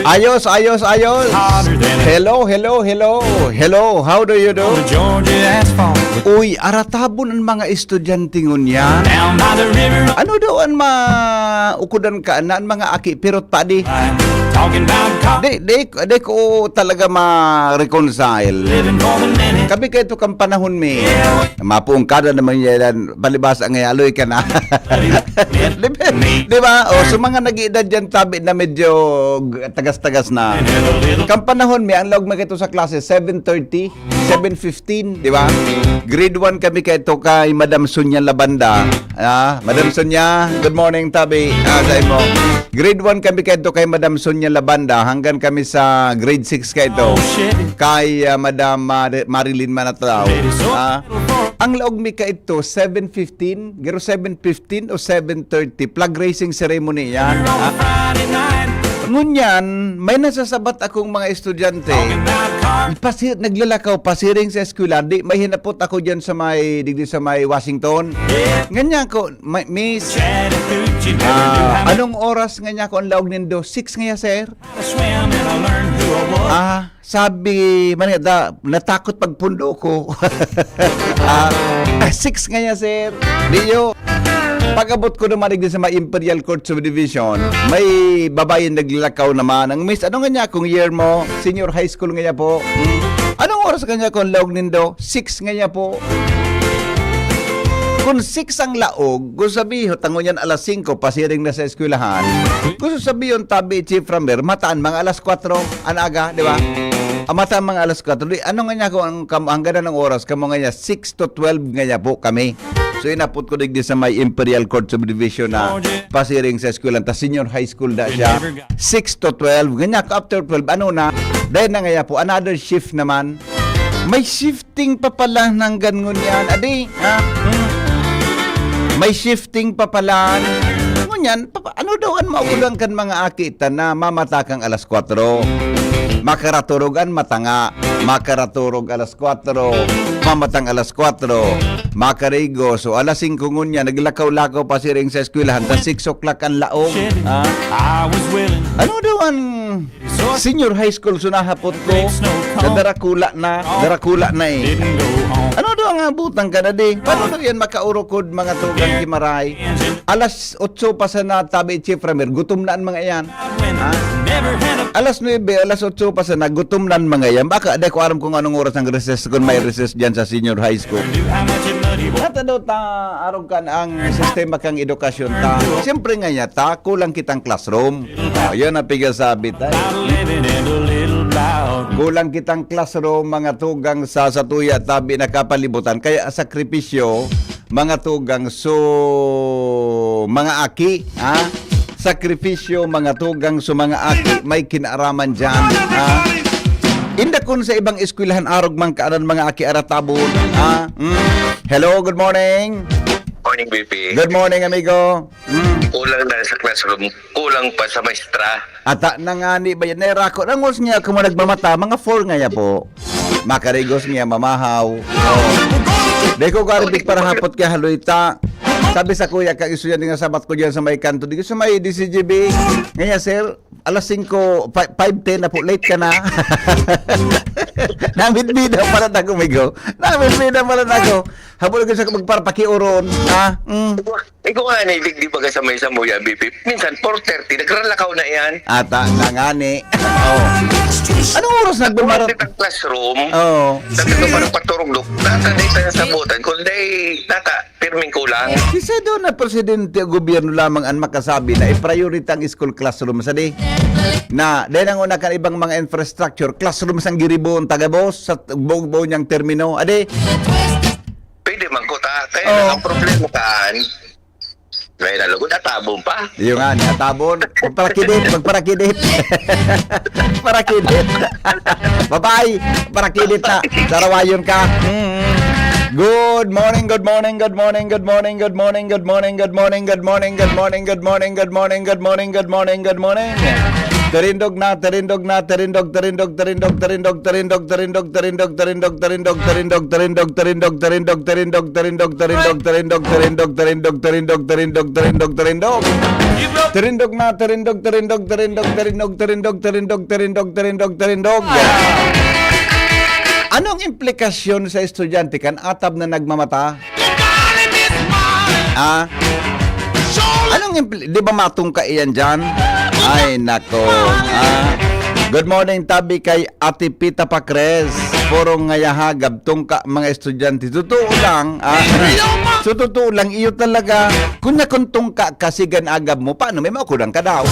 Ayos, ayos, ayos. Hello, hello, hello. Hello, how do you do? Uy, aratabon ang mga estudyante ngunyan. Ano daw ang maukudan ka na ang mga aki pirot pa di? Di ko talaga ma-reconcile. Kami kayo ito kang panahon mi. Mapuungkada naman yan. Balibasa ngay aloy ka na. Di ba? O, so mga nag-iedad dyan tabi na medyo tagas-tagas na. Kang panahon mi, ang log mo kayo sa klase, 7:30, 7:15, di ba? Grade 1 kami kayo kay Madam Sonia Labanda. Madam Sonia, good morning tabi. Say mo. Grade 1 kami kayo kay Madam Sonia Labanda. Hanggang kami sa grade 6 kayo kay Madam Marilyn Manatao. Ang laog mi ka ito, 7:15, gero 7:15 o 7:30, flag raising ceremony yan. Ngunyan, may nasasabat akong mga estudyante, naglalakaw, pasiring sa eskwela, di, may hinapot ako dyan sa may, digdi sa may Washington. Ganyan ko, miss, anong oras ganyan ko ang laog nindo? 6 nga, sir? Sabi, natakot pagpundo ko. 6 nga, sir? Diyo. Pag-abot ko naman din sa mga Imperial Court Subdivision, may babae naglakaw naman. Ang miss, ano nga niya kung year mo? Senior high school nga niya po. Anong oras nga niya kung laog nindo? 6 nga niya po. Kung 6 ang laog, kung sabihin, tango yan alas 5, pasiring na sa eskwelahan. Kung sabihin, tabi, Chief Ramer, mataan mga alas 4, anaga, di ba? Mataan mga alas 4. Ano nga niya kung ang ganda ng oras, kamo nga niya, 6 to 12 nga niya po kami. So inapot ko digdi sa may Imperial Court Subdivision na pasiring sa eskwelahan. Ta senior high school da siya. 6 to 12. Ganyan ka after 12. Ano na? Dahil na nga po, another shift naman. May shifting pa pala ng ganun yan. Adi, may shifting pa pala. Ngunyan, ano daw ang maulang kan mga akita na mamatakang alas 4? Makaraturogan matanga. Makaraturog alas 4. Mamatang alas 4. Makarigo. So alas 5 ngunya, naglakaw-lakaw pa si ring sa eskwelahan. Ta 6 o'clock ang laong. Ano daw ang senior high school sunahapot ko? Na darakula na eh. Ano daw ang abutang ka na di? Paano daw yan makaurokod mga tugang kimaray? Alas 8 pa sa natabi, Chief Ramer, gutom na ang mga yan. Alas 9, alas 8 pa sa nagutom na ang mga yan. Baka di ko aram kung anong oras ang recess kung may recess dyan sa senior high school. At ano ta, arong ka ang sistema kang edukasyon ta. Siyempre nga niya ta, kulang kitang classroom. Ayun ang pigasabi ta. Kulang kitang classroom, mga tugang sa tuya tabi na kapalibutan. Kaya sakripisyo, mga tugang mga aki, sakripisyo, mga tugang mga aki, may kinaaraman dyan, Inda kun sa ibang eskwelahan arog man kaanan mga aki aratabon. Hello, good morning. Morning, BP. Good morning, amigo. Kulang na sa classroom. Kulang pa sa maestra. Ata na nga ni bayan nera ko nangos niya kung nagmamata mga 4 nga ya po. Makarigos niya mamahaw. Deko garbik para hapot kay haloyta. Sabi sa kuya kag isuyan nga sabat ko diyan sa may kanto dito sa may DCGB. Ngaya sir, alas 5, 5:10 na po, late ka na. Namit-bida pala na ko, migo. Namit-bida pala na ko. Habol ko sa magparpakiuron. Ikaw nga nailig di ba sa may samuya, BP? Minsan, 4:30, nagralakaw na yan. Ata na nga ni. Anong oras nagbumarap? Kung ang classroom, Sabi ko parang paturog-lok, natanay tayo sa butan. Kung dahil pirming kulang. Isa doon na presidente o gobyerno lamang ang makasabi na i-priority ang school classroom sa di. Na dahil ang una kan ibang mga infrastructure, classroom sang giribon tagabos sa buong niyang termino. Ade. Pwede man ko ta. Kaya ang problema kaan. Kaya nalugod at tabong pa. Yung nga, natabon. Magparakidit. Parakidit. Bye-bye. Parakidit na. Sarawayon ka. Good morning. Terindog na. Terindog na, terindog. Anong implikasyon sa estudyante kan atab na nagmamata? Di ba matungka iyan dyan? Ay, nako. Good morning, tabi kay Ate Pita Pacres. Puro ngayahagab tungka mga estudyante. Totoo lang. So, totoo lang, iyo talaga. Kunya kung tungka kasigan agab mo, paano may makulang ka daw?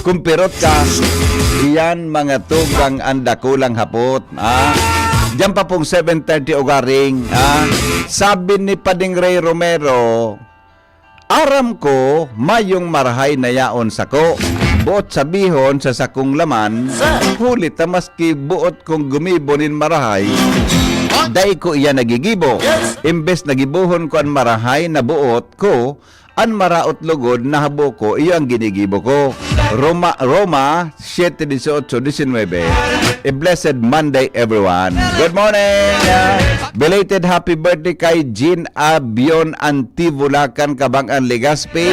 Kung pirot ka, iyan mga tugang anda kulang hapot. Diyan pa pong 7:30 ugaring. Sabi ni Pading Ray Romero, aram ko, mayong marahay na yaon sako. Buot sabihon sa sakong laman, hulit na maski buot kong gumibonin marahay, dahil ko iya nagigibo. Imbes nagibuhon ko ang marahay na buot ko, ang maraot lugod na habo ko, iyo ang ginigibo ko. Roma 7:18-19. A blessed Monday, everyone. Good morning! Belated happy birthday kay Jean Abion Antivulacan, Kabangan, Legazpi.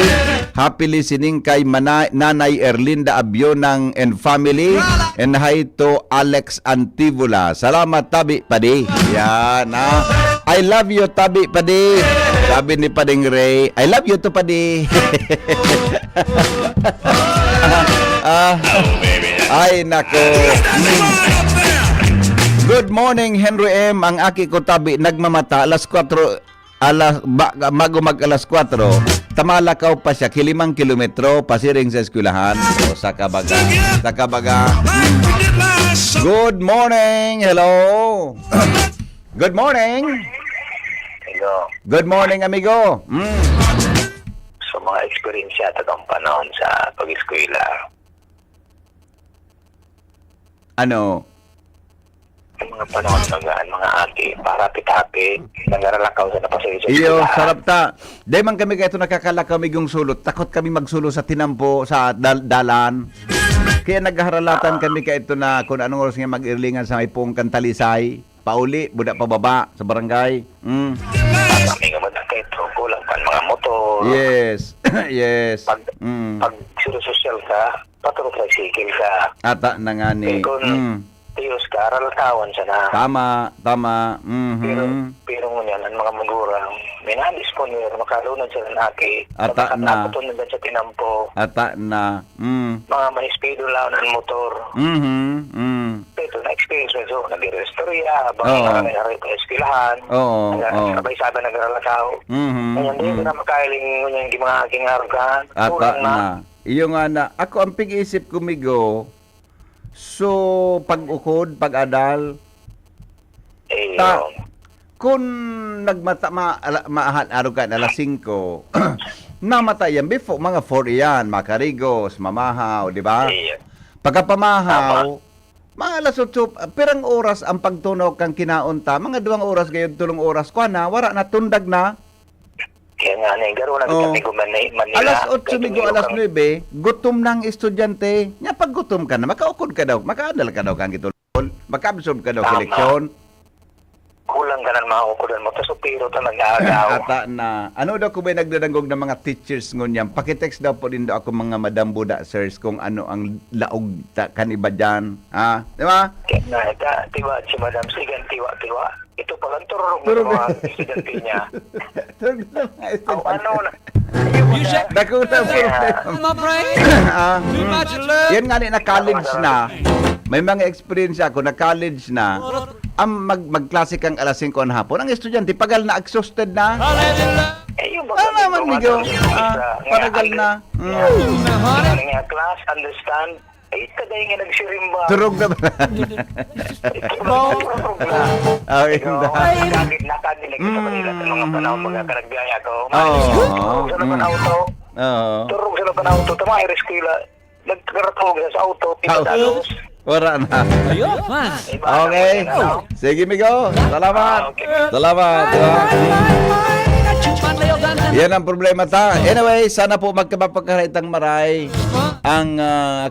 Happy listening kay Nanay Erlinda Abion and family. And hi to Alex Antivula. Salamat, Tabi Padi. Yan, I love you, Tabi Padi. Sabi ni Pading Ray, I love you to Padi. Ay, nako. Good morning, Henry M. Ang aki ko tabi, nagmamata, alas 4, bago mag alas 4, tamalakaw pa siya, 5 kilometro, pasiring sa eskwelahan. O, sa kabaga. Good morning, hello. Good morning. Hello. Good morning, amigo. So, mga experience yata ng panahon sa pag-eskwela. Ano? Yung mga panahon mga ate, parapit-hapit, nangaralakaw sa napasaya sa Iyo, eskwela. sarap ta. Dahil man kami kayo nakakalakaw migong sulot. Takot kami magsulo sa tinampo, sa dalan. Kaya nagharalatan kami kayo na kung anong oras nga mag-irlingan sa may pong Kantalisay. Pauli, budak pababa sa barangay. Kami nga muna kayo, kulang pa mga motor. Yes. Yes. Pag surusosyal ka, patro-tricycle ka. Ata na nga ni. Kung tiyos ka, aralakawan siya na. Tama. Pero ngunyan, ang mga magurang, may na-disponir, makalunod sila ng aki. Ata na. Napatunod sa tinampo. Ata na. Mga manispido lang ng motor. Ito, na-experience mo. So, nag-restorya, habang nangyari pa eskilahan. Sabay-sabay nag-aralakaw. Ngayon, hindi na makailing ngunyan yung mga aking arugahan. Ata na. Iyo nga na. Ako ang pag-isip kumigo, so, pag-ukod, pag-adal, kung nagmata maahan araw ka alas 5, namatay yan before mga 4 yan, makarigos, mamahaw, di ba? Pagkapamahaw, mga alas 8, pirang oras ang pagtunog kang kinaunta, mga 2 oras gayon, 3 oras kwa na, wara na tundag na. Kaya nga na, garo na kami Manila. Alas 8, migo, alas 9, gutom ng estudyante. Nya pag gutom ka na, makaukod ka daw, makaadal ka daw kang gitulol, maka-absorb ka daw keleksyon. Kulang ka na makakukudan mo, tapos pero ito nag-aagaw. Ata na. Ano daw ko ba nagdadangog ng mga teachers ngunyan? Pakitext daw po din daw ako mga Madam Buda sirs kung ano ang laog kaniba dyan. Di ba? Kaya nga, tiwa si Madam Sigan, tiwa. Ito palang turog ng mga estudyante niya. Turog na mga estudyante. Ano na? Dako na yan nga ni na college na. May mga experience ako na college na. Ang magklase kang alas 5 ang hapon. Ang estudyante, pagal na, exhausted na. Yung naman, Migo. Paragal na. Nga class, understand, kaday nga nagsirimba. Turog na ba? Turog na. Nakadinig sa Manila sa mga panahon magkakaragbiya ko. Turog sa laban auto. Turog sa laban auto. Tama, i-rescula. Nagkaratog sa auto. Pinadalos. Wala na. Okay. Sige, Migo. Salamat. Salamat. Yan ang problema ta. Anyway, sana po magkapagkakaitang maray. ang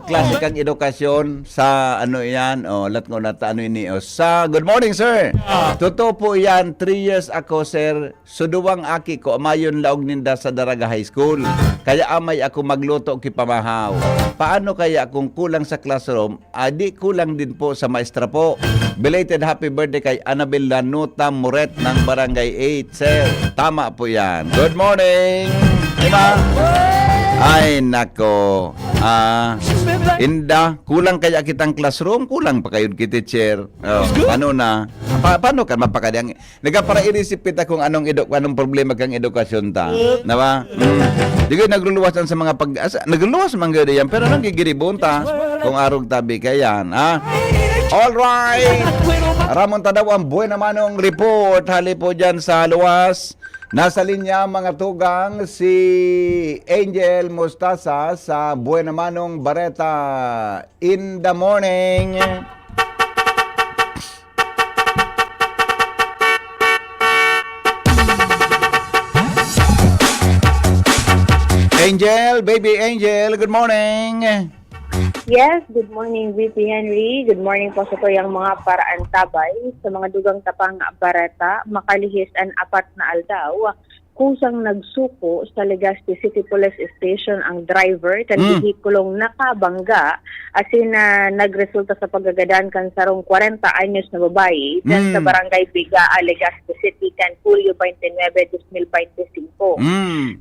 klase kang edukasyon sa ano yan, lat ko nata ano ini, sa good morning sir. Totoo po yan, 3 years ako sir, suduwang aki ko, amayon laog ninda sa Daraga High School. Kaya amay ako magluto kipamahaw. Paano kaya kung kulang sa classroom, di kulang din po sa maestra po. Belated happy birthday kay Annabel Lanuta Muret ng Barangay 8, sir. Tama po yan. Good morning! Diba? Ay, nako. Inda, kulang kaya kitang classroom, kulang pa kayo kiti chair. Ano na? Paano ka mapakadang? Nagapara irisip kita kung anong problema kang edukasyon ta. Diba? Di kayo nagluluwasan sa mga nagluluwas man gado yan, pero nang gigiribon ta kung arog tabi kayan. Alright! Ramon Tadaw ang buhay naman ng report. Hali po dyan sa luwas. Nasa linya mga tugang si Angel Mostasa sa Buena Manong Bareta in the morning. Angel, baby Angel, good morning. Yes, good morning VP Henry. Good morning po sa tuyang mga paraan tabay sa mga dugang tapang barata, makalihis ang apat na aldaw. Kusang nagsuko sa Legazpi City Police Station ang driver kan bihikulong nakabangga asin na nagresulta sa pagagadan kan sarong 40 anyos na babae dyan sa Barangay Bigaa, Legazpi City kan Julio 29, 2025.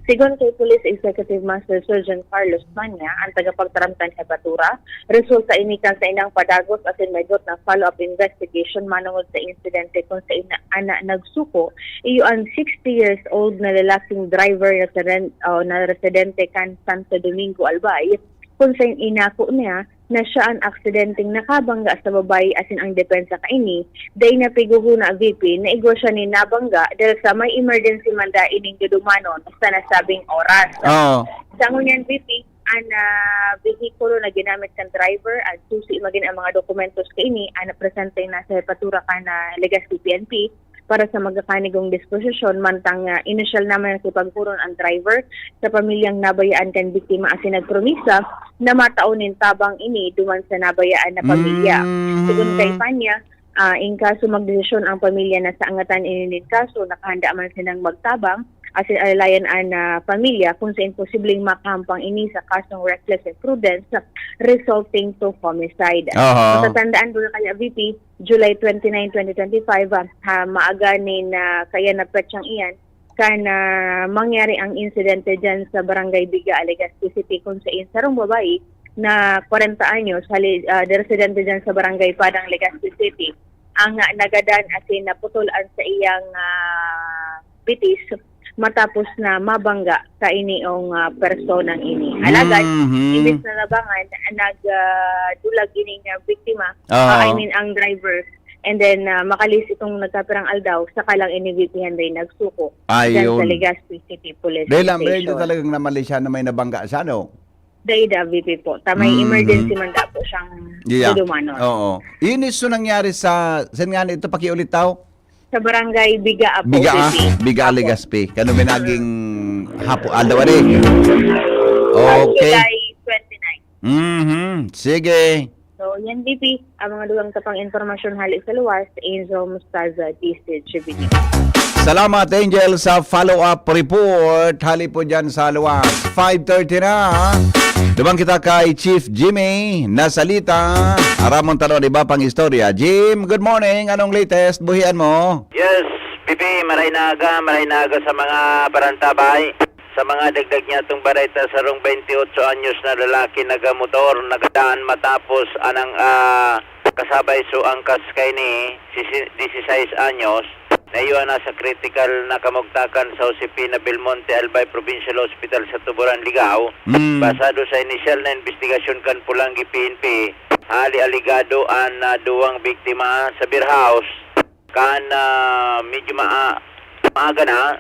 Sigon kay Police Executive Master Sergeant Carlos Manya, ang tagapagtaramtan Hebatura, resulta ini kan sa inang padagos asin medot na follow-up investigation manungod sa insidente kung sa ana nagsuko iyo ang 60 years old na lalaking driver na residente kan Santo Domingo, Albay, kung sa inako niya na siya ang aksidenteng nakabangga sa babae asin ang depensa kaini, day na piguhuna VP na igwa siya ni nabangga dahil sa may emergency manda ining dudumanon sa nasabing oras. Sa ngunyan VP, ang vehikulo na ginamit ng driver at susi maging ang mga dokumentos kaini ang presente na sa Hepatura ka na Legazpi PNP para sa magkakanigong disposisyon mantang initial naman na pagpuron ang driver sa pamilyang nabayaan kan biktima asin nagpromisa na mataunin tabang ini duman sa nabayaan na pamilya. Sigun kay Panya, in kaso magdesisyon ang pamilya na sa angatan inin kaso, nakahanda man silang magtabang asin alalayan ang pamilya kung sa imposibleng makahampang ini sa kasong reckless imprudence resulting to homicide. Matatandaan doon kaya VP, July 29, 2025, maaga ni na kaya na petsyang iyan kana mangyari ang insidente dyan sa Barangay Bigaa, Legazpi City kung sa sarong babae na 40 anyos, residente dyan sa Barangay Padang, Legazpi City, ang nagadan asin naputulan sa iyang bitis matapos na mabangga sa iniong personang ini. Alagad, imbis na labangan, nagdulag ining biktima, ang driver, and then makalis itong nagkapirang aldaw, saka lang ini-VP Henry nagsuko dyan sa Legazpi City Police Station. Dahil talagang namali siya na may nabangga siya, no? Dahil VP po, tamay emergency man po siyang dudumanon. Inis nangyari sa, saan nga ito pakiulit tao? Sa Barangay Bigaa po. Bigaa, Legazpi. Kano may naging aldaw rin? Okay. July 29. Sige. So, yan VP, ang mga dugang tapang informasyon halik sa luwas, Angel Mustaza, DCGBD. Salamat Angel sa follow-up report. Hali po dyan sa luwas. 5:30 na. Dumang kita kay Chief Jimmy Nasalita. Ramon Talon, iba pang istorya. Jim, good morning. Anong latest? Buhian mo? Yes, Pipi, maray naga sa mga barantabay. Sa mga dagdag niya itong bareta sa rong 28 anyos na lalaki nagamotor, nagadaan matapos anang kasabay so ang kaskay ni 16 anyos. Naiwan na sa critical na kamugtakan sa Josefina Belmonte Albay Provincial Hospital sa Tuburan, Ligao. Basado sa initial na investigasyon kan Pulangi PNP, hali aligado ang duwang biktima sa beer house kan medyo maaga na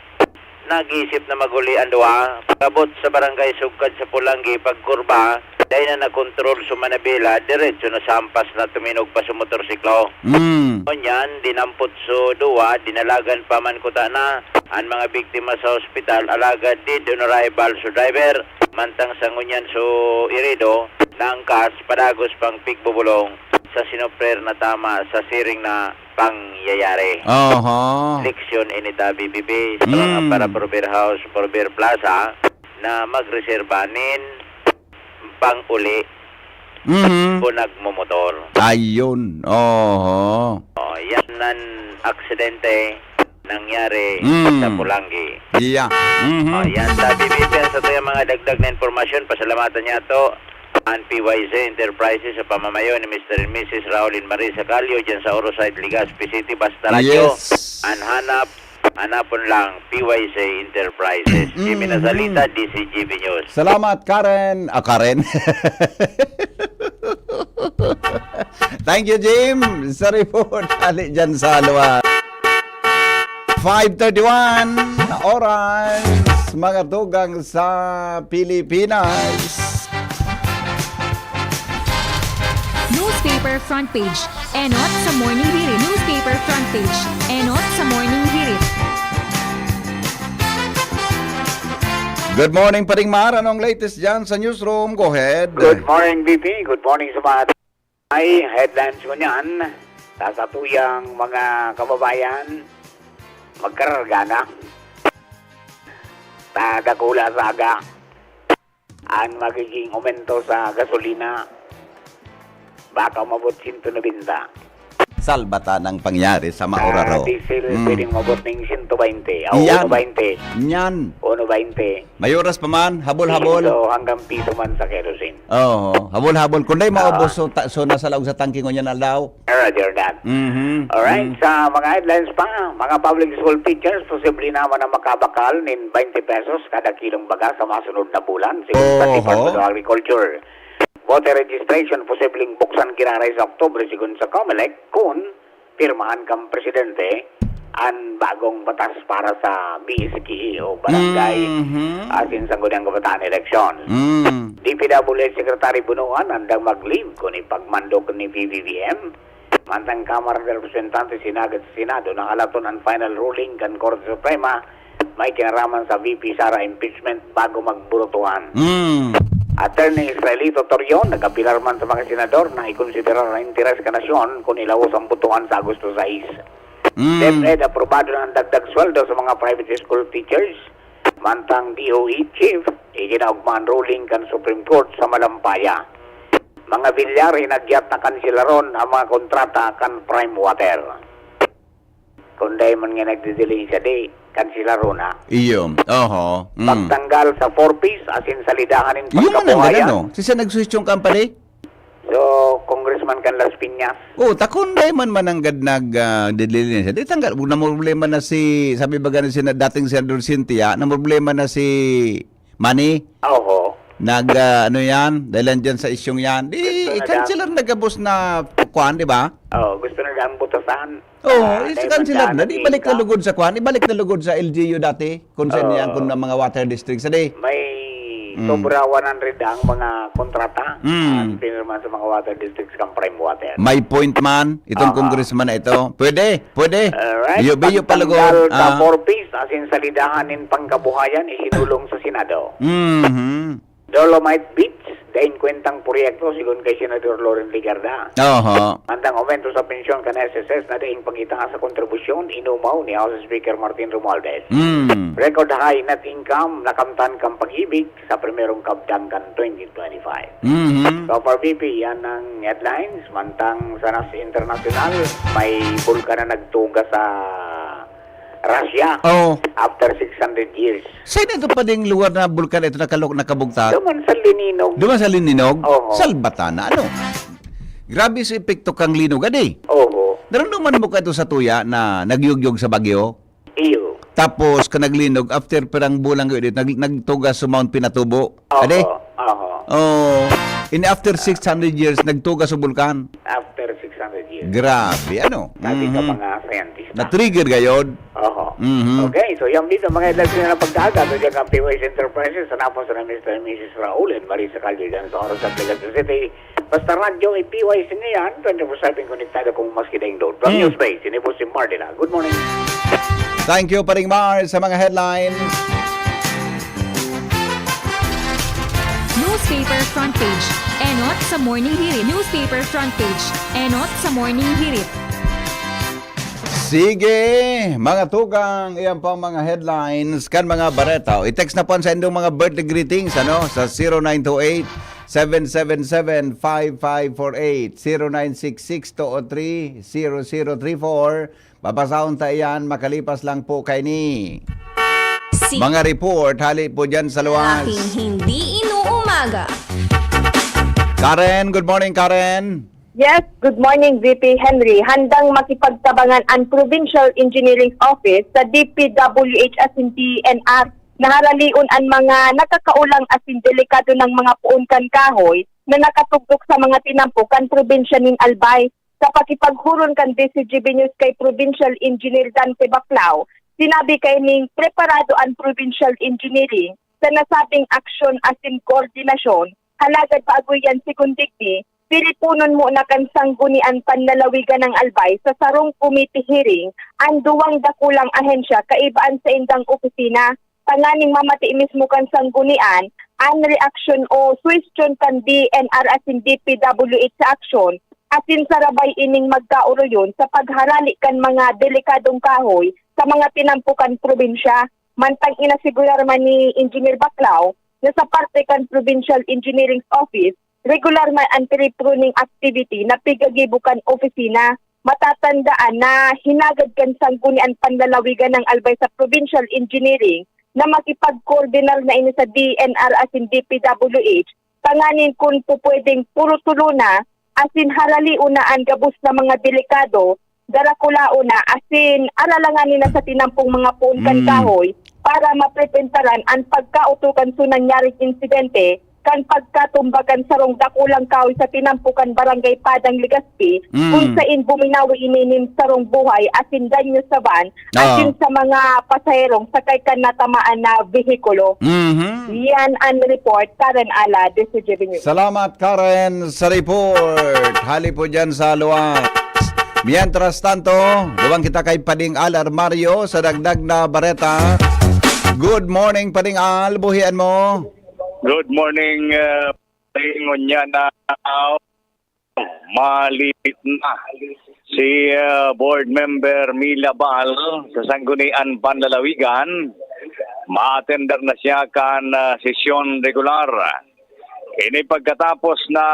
nag-isip na maguli ang duwa. Pagabot sa barangay Sugkad sa Pulangi, pagkurba, dahil na nakontrol sa Manabela, diretso na sampas na tuminog pa sa motorsiklo. Ngunyan, dinampot sa duwa, dinalagan pa man kuta na ang mga biktima sa ospital, alagad did on arrival sa driver. mantang sa ngunyan so irido na angkas padagos pang pigbubulong sa sinuprer na tama sa siring na pangyayari. Leksyon inita BBB sa mga para Prover House, Prover Plaza na magreserbanin pang-uli o nagmumotor. Ayun. Yan nan aksidente nangyari sa Pulangi. Yeah. Yan sa BBB sa ito yung mga dagdag na informasyon. Pasalamatan niya ito ang PYZ Enterprises sa pamamayo ni Mr. and Mrs. Raulin Marisa Calio dyan sa Orosite, Legazpi City, basta radyo. Hanapon lang PYZ Enterprises. Jimmy Nazalita, DCGB News. Salamat, Karen. Karen. Thank you, Jim. Sa report. Ali dyan sa luwa. 5:31 na oras. Mga tugang sa Pilipinas. Newspaper front page. Enot sa Morning Hirit. Newspaper front page. Enot sa Morning Hirit. Good morning, Paring Mar. Anong latest dyan sa newsroom? Go ahead. Good morning, BP. Good morning sa mga ay headlines mo niyan. Sasatuyang mga kababayan magkararga na. Tadakula sa aga. Ang magiging aumento sa gasolina baka mabot 190. Salbata ng pangyari sa Mauraro. Diesel pwedeng mabot ng 120. Yan. 120. Yan. 120. May oras pa man, habol-habol. So hanggang piso man sa kerosene. Habol-habol. Kung di maubos, so nasa laog sa tangking niya na daw. Roger that. Alright, sa mga headlines pa, mga public school teachers, posible naman na makabakal ng 20 pesos kada kilong baga sa masunod na bulan, siguro sa Department of Agriculture. Voter registration posibleng buksan kinaray sa Oktubre sigun sa COMELEC kung pirmahan kang presidente ang bagong batas para sa BSK o Barangay asin sa Gudang Kabataan Election. DPWH Secretary Bunuan andang mag-leave kung ipagmandok ni PBBM. Mantang Kamara ng Representantes Sinagat sa Senado ng alaton ang final ruling kan Korte Suprema may kinaraman sa VP Sara impeachment bago magburutuhan. Attorney Israelito Torion, nagapilar man sa mga senador na ikonsiderar na interes ka nasyon kung ilawos ang butuan sa Agosto 6. DepEd, aprobado ng dagdag sweldo sa mga private school teachers. Mantang DOE Chief, iginaugman ruling kan Supreme Court sa Malampaya. Mga bilyar, hinagyat na kansilaron ang mga kontrata kan Prime Water. Kung dahil man nga nagdidelay siya di, kansilaro na. Iyo. Pagtanggal sa 4-piece, asin salidahan ng Yung pagkabuhayan. ano? Sisa nag-switch yung company? So, Congressman kan Las Piñas. Takon dahil man mananggad nag-delay siya. Di tanggal. Na problema na si, sabi ba ganun si dating Senador Cynthia, na problema na si Manny. Ano yan? Dahil dyan sa isyong yan. I-cancel nagabos na kuan, di ba? Gusto na daan butasan. I-cancel na. Di balik na lugod sa kuan. Ibalik na lugod sa LGU dati. Kung saan yan, kung mga water districts. May sobra 100 ang mga kontrata. Pinirman sa mga water districts kang Prime Water. May point man. Itong congressman na ito. Pwede. Alright. Biyo palugod. Pagtanggal sa 4-piece, asin salidahan ng pangkabuhayan, isinulong sa Senado. Dolomite Beach, dahin kwentang proyekto sigun kay Senador Loren Ligarda. Mantang aumento sa pensyon kan SSS na dahin pangita sa kontribusyon, inumaw ni House Speaker Martin Romualdez. Record high net income nakamtan kang pag-ibig sa primerong kabdang kan 2025. So for BP, yan ang headlines. Mantang sa international, may bulkan na nagtuga sa Russia after 600 years. Saan ito pa ding lugar na bulkan ito nakabugtag? Duman sa Lininog. Salbata na ano? Grabe sa epekto kang linog, adi. Naramdaman mo ka ito sa tuya na nagyugyog sa bagyo? Iyo. Tapos ka naglinog, after perang bulang yun, nagtugas sa Mount Pinatubo? Adi? After 600 years, nagtugas sa bulkan? After 600 years. Grabe, ano? Sabi ka mga scientist. Na-trigger gayon? Okay, so yung dito mga headlines na pagdaga so dyan ang PYZ Enterprises sa napos na Mr. and Mrs. Raul and Marisa Calio dyan sa oras at Legazpi City. Basta radyo ay PYZ ngayon, 24/7 konektado kung maski daing load. From News Base, sinipos si Mardina. Good morning. Thank you, Paring Mar, sa mga headlines. Newspaper front page. Enot sa Morning Hirit. Newspaper front page. Enot sa Morning Hirit. Sige, mga tukang, iyan pa mga headlines kan mga bareta. I-text na po sa inyong mga birthday greetings sa 0928-777-5548, 0966-203-0034. Babasahon ta iyan, makalipas lang po kay ni. Mga report, hali po dyan sa luwas. Hindi inuumaga. Karen, good morning Karen. Yes, good morning VP Henry. Handang makipagtabangan ang Provincial Engineering Office sa DPWH asin DNR na haraliun ang mga nakakaulang asin delikado ng mga puunkan kahoy na nakatugtok sa mga tinampukan probinsya ng Albay. Sa pakipaghuron kan DCGB News kay Provincial Engineer Dante Baclao, sinabi kay ning preparado ang Provincial Engineering sa nasabing aksyon asin koordinasyon, halagad paagoyan si Kundigdi, pilipunon mo na kan sanggunian panlalawigan ng Albay sa sarong committee hearing ang duwang dakulang ahensya kaibaan sa indang opisina. Panganing mamati mismo kan sanggunian ang reaksyon o question kan DNR asin DPWH sa aksyon asin sarabay ining magkauro yun sa pagharali kan mga delikadong kahoy sa mga tinampukan probinsya. Mantang inasigurar man ni Engineer Baclao na sa parte kan Provincial Engineering Office regular man ang tree-pruning activity na pigagibukan opisina. Matatandaan na hinagad kan sanggunian panlalawigan ng Albay sa Provincial Engineering na makipag-coordinar na ini sa DNR asin DPWH. Panganin kung pupwedeng puro tuluna asin harali unaan gabos na mga delikado, darakula una asin aralanganin na sa tinampong mga puunkan kahoy para maprepentaran ang pagkautukan sa nangyaring insidente kan pagkatumbagan sarong dakulang kahoy sa tinampukan barangay Padang Legazpi kung saan buminawi ininim sarong buhay asin danyo sa van asin sa mga pasaherong sakay kan natamaan na vehikulo. Yan ang report, Karen Ala, DCGB News. Salamat Karen sa report. Hali po dyan sa luwas. Mientras tanto, duwang kita kay Pading Al Armario sa dagdag na bareta. Good morning Pading Al, buhian mo. Good morning, ingon niya na malit na si board member Mila Bal sa Sanggunian Panlalawigan. Ma-attender na siya kan sesyon regular. Ini pagkatapos na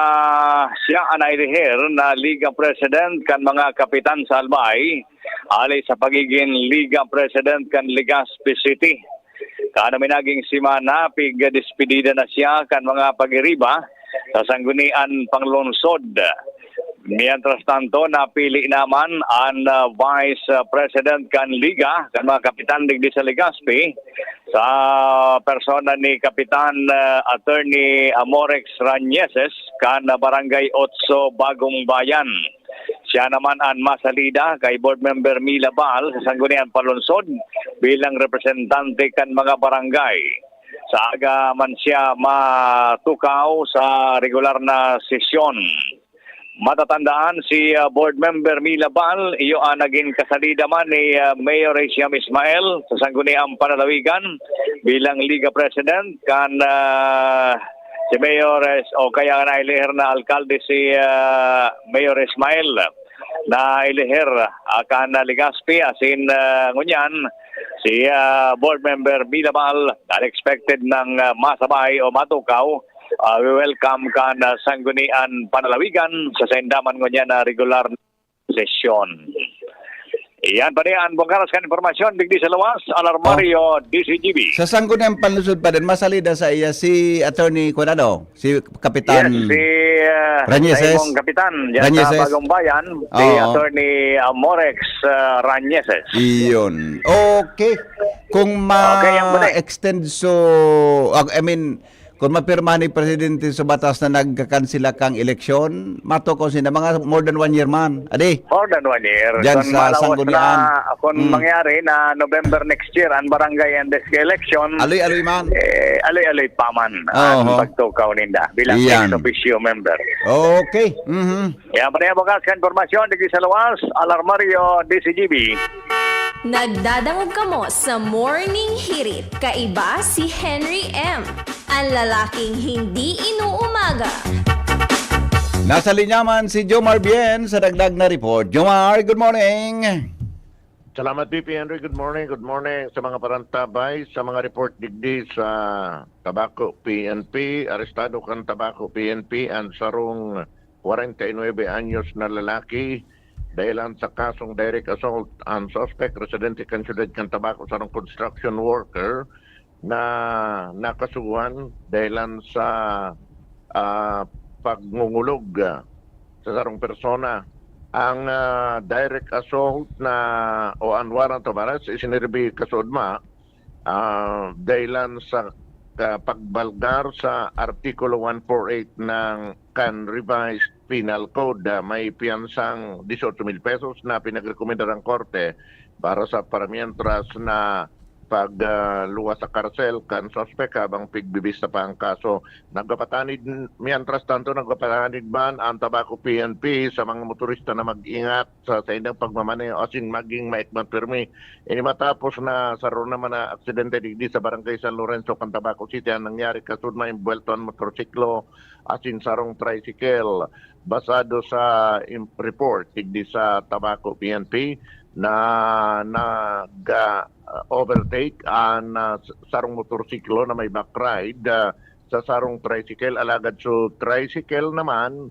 siya anailihir na Liga President kan mga kapitan sa Albay, alay sa pagiging Liga President kan Legazpi City. Kana minaging simana, pig-despedida na siya kan mga pagiriba sa sanggunian panglungsod. Mientras tanto, napili naman ang Vice President kan Liga, kan mga kapitan digdi sa Legazpi, sa persona ni Kapitan Attorney Amorex Ranyeses kan Barangay 8 Bagong Bayan. Siya naman ang masalida kay board member Mila Bal sa Sanggunian Palunsod bilang representante kan mga barangay. Sa aga man siya matukaw sa regular na sesyon. Matatandaan si board member Mila Bal, iyo ang naging kasalida man ni Mayor Siam Ismael sa Sangguniang Panlalawigan bilang Liga President kan si Mayor o kaya nailihir na alkalde si Mayor Ismael na ilihir akan Legazpi asin ngunyan si board member Mila Bal unexpected ng masabay o matukaw. We welcome kan Sanggunian Panlalawigan sa saindaman ngunyan na regular sesyon. Iyan pa ang bungkaras kan informasyon digdi sa luwas, Alarmario, DCGB. Sa Sangguniang Panlusod pa din, masalida sa iya si Attorney Conado, si Kapitan si Ranyeses. Kapitan yan Ranyeses. sa Bagong Bayan, si Attorney Amorex Ranyeses. Iyon. Okay. Kung ma-extend kung mapirmahan ni Presidente sa batas na nagkakansila kang eleksyon, matuko sila mga more than 1 year man. Adi? More than 1 year. Diyan sa Sanggunian. Kung mangyari na November next year, ang barangay and desk election, Aloy-aloy man. Aloy-aloy pa man ang pagtukaw ninda bilang ex-officio member. Okay. Yan pa rin bukas ka informasyon digdi sa luwas, Alarmario, DCGB. Nagdadangog kamo sa Morning Hirit. Kaiba si Henry M. ang lalaking hindi inuumaga. Nasa linyaman si Jomar Bien sa dagdag na report. Jomar, good morning. Salamat, VP Henry. Good morning. Good morning sa mga parantabay, sa mga report digdi sa Tabaco PNP, arestado kan Tabaco PNP ang sarong 49 anyos na lalaki dahilan sa kasong direct assault ang suspect residente kan siyudad kan Tabaco sarong construction worker na nakasuhan dahilan sa pagngungulog sa sarong persona. Ang direct assault na o ang warrant of arrest isinirbi kasudma dahilan sa pagbalgar sa Artikulo 148 ng CAN Revised Penal Code. May piyansang 18,000 pesos na pinagrekomenda ng korte para sa paramientras na pagluwas sa karsel kan suspect habang pigbibista pa ang kaso. Nagpapatanid, mientras tanto nagpapatanid man ang Tabaco PNP sa mga motorista na mag-ingat sa indang pagmamaneho asin maging maikman permi. Ini matapos na saron naman na aksidente digdi sa Barangay San Lorenzo kan Tabaco City ang nangyari kasud na imbuelto ang motorsiklo asin sarong tricycle. Basado sa report digdi sa Tabaco PNP na overtake ang sarong motorsiklo na may backride sa sarong tricycle. Alagad so tricycle naman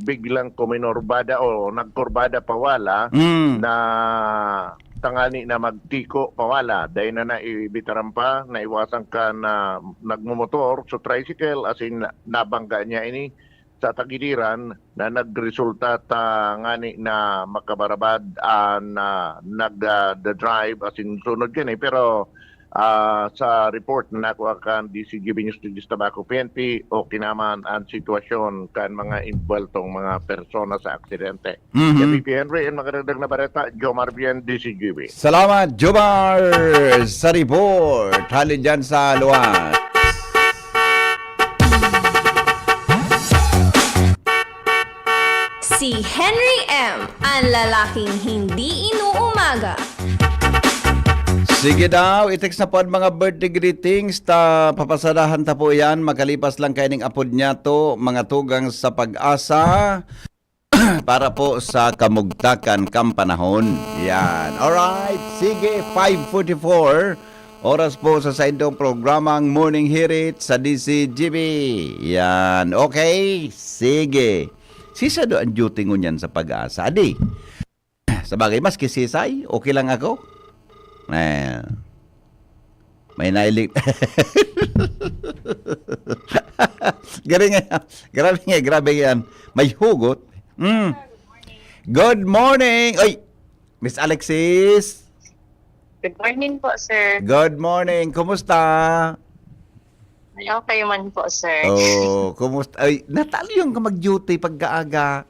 biglang kuminorbada o nagkurbada pawala na tangani na magtiko pawala. Dahil na naibitaran pa, naiwasan ka na nagmumotor so tricycle as in nabangga niya ini sa tagiliran na nagresulta ngani na makabarabad na nag-drive as in sunod yan pero sa report na nakuha kan DCGB News to Tabaco PNP o kinaman ang sitwasyon kan mga involved mga persona sa aksidente. VP Henry and magandang na bareta, Jomar Bien, DCGB. Salamat, Jomar, sa report. Halin dyan sa luwas. Si Henry M. ang lalaking hindi inuumaga. Sige daw, i-text na po ang mga birthday greetings ta papasadahan ta po yan. Makalipas lang kayo ng apod niya to, mga tugang sa pag-asa para po sa kamugtakan kampanahon. Yan. Alright, sige, 5:44. Oras po sa saindong programang Morning Hirit sa DCGB. Yan, okay? Sige. Sisa do ang duty ngunyan sa pag-asa. Adi, sabagay, maski sisay, okay lang ako. May nailig. Grabe yan. May hugot. Good morning. Oy, Miss Alexis. Good morning po, sir. Good morning. Kumusta? Okay man po, sir. Oh, kumusta? Ay, natalyon ka mag-duty pagkaaga.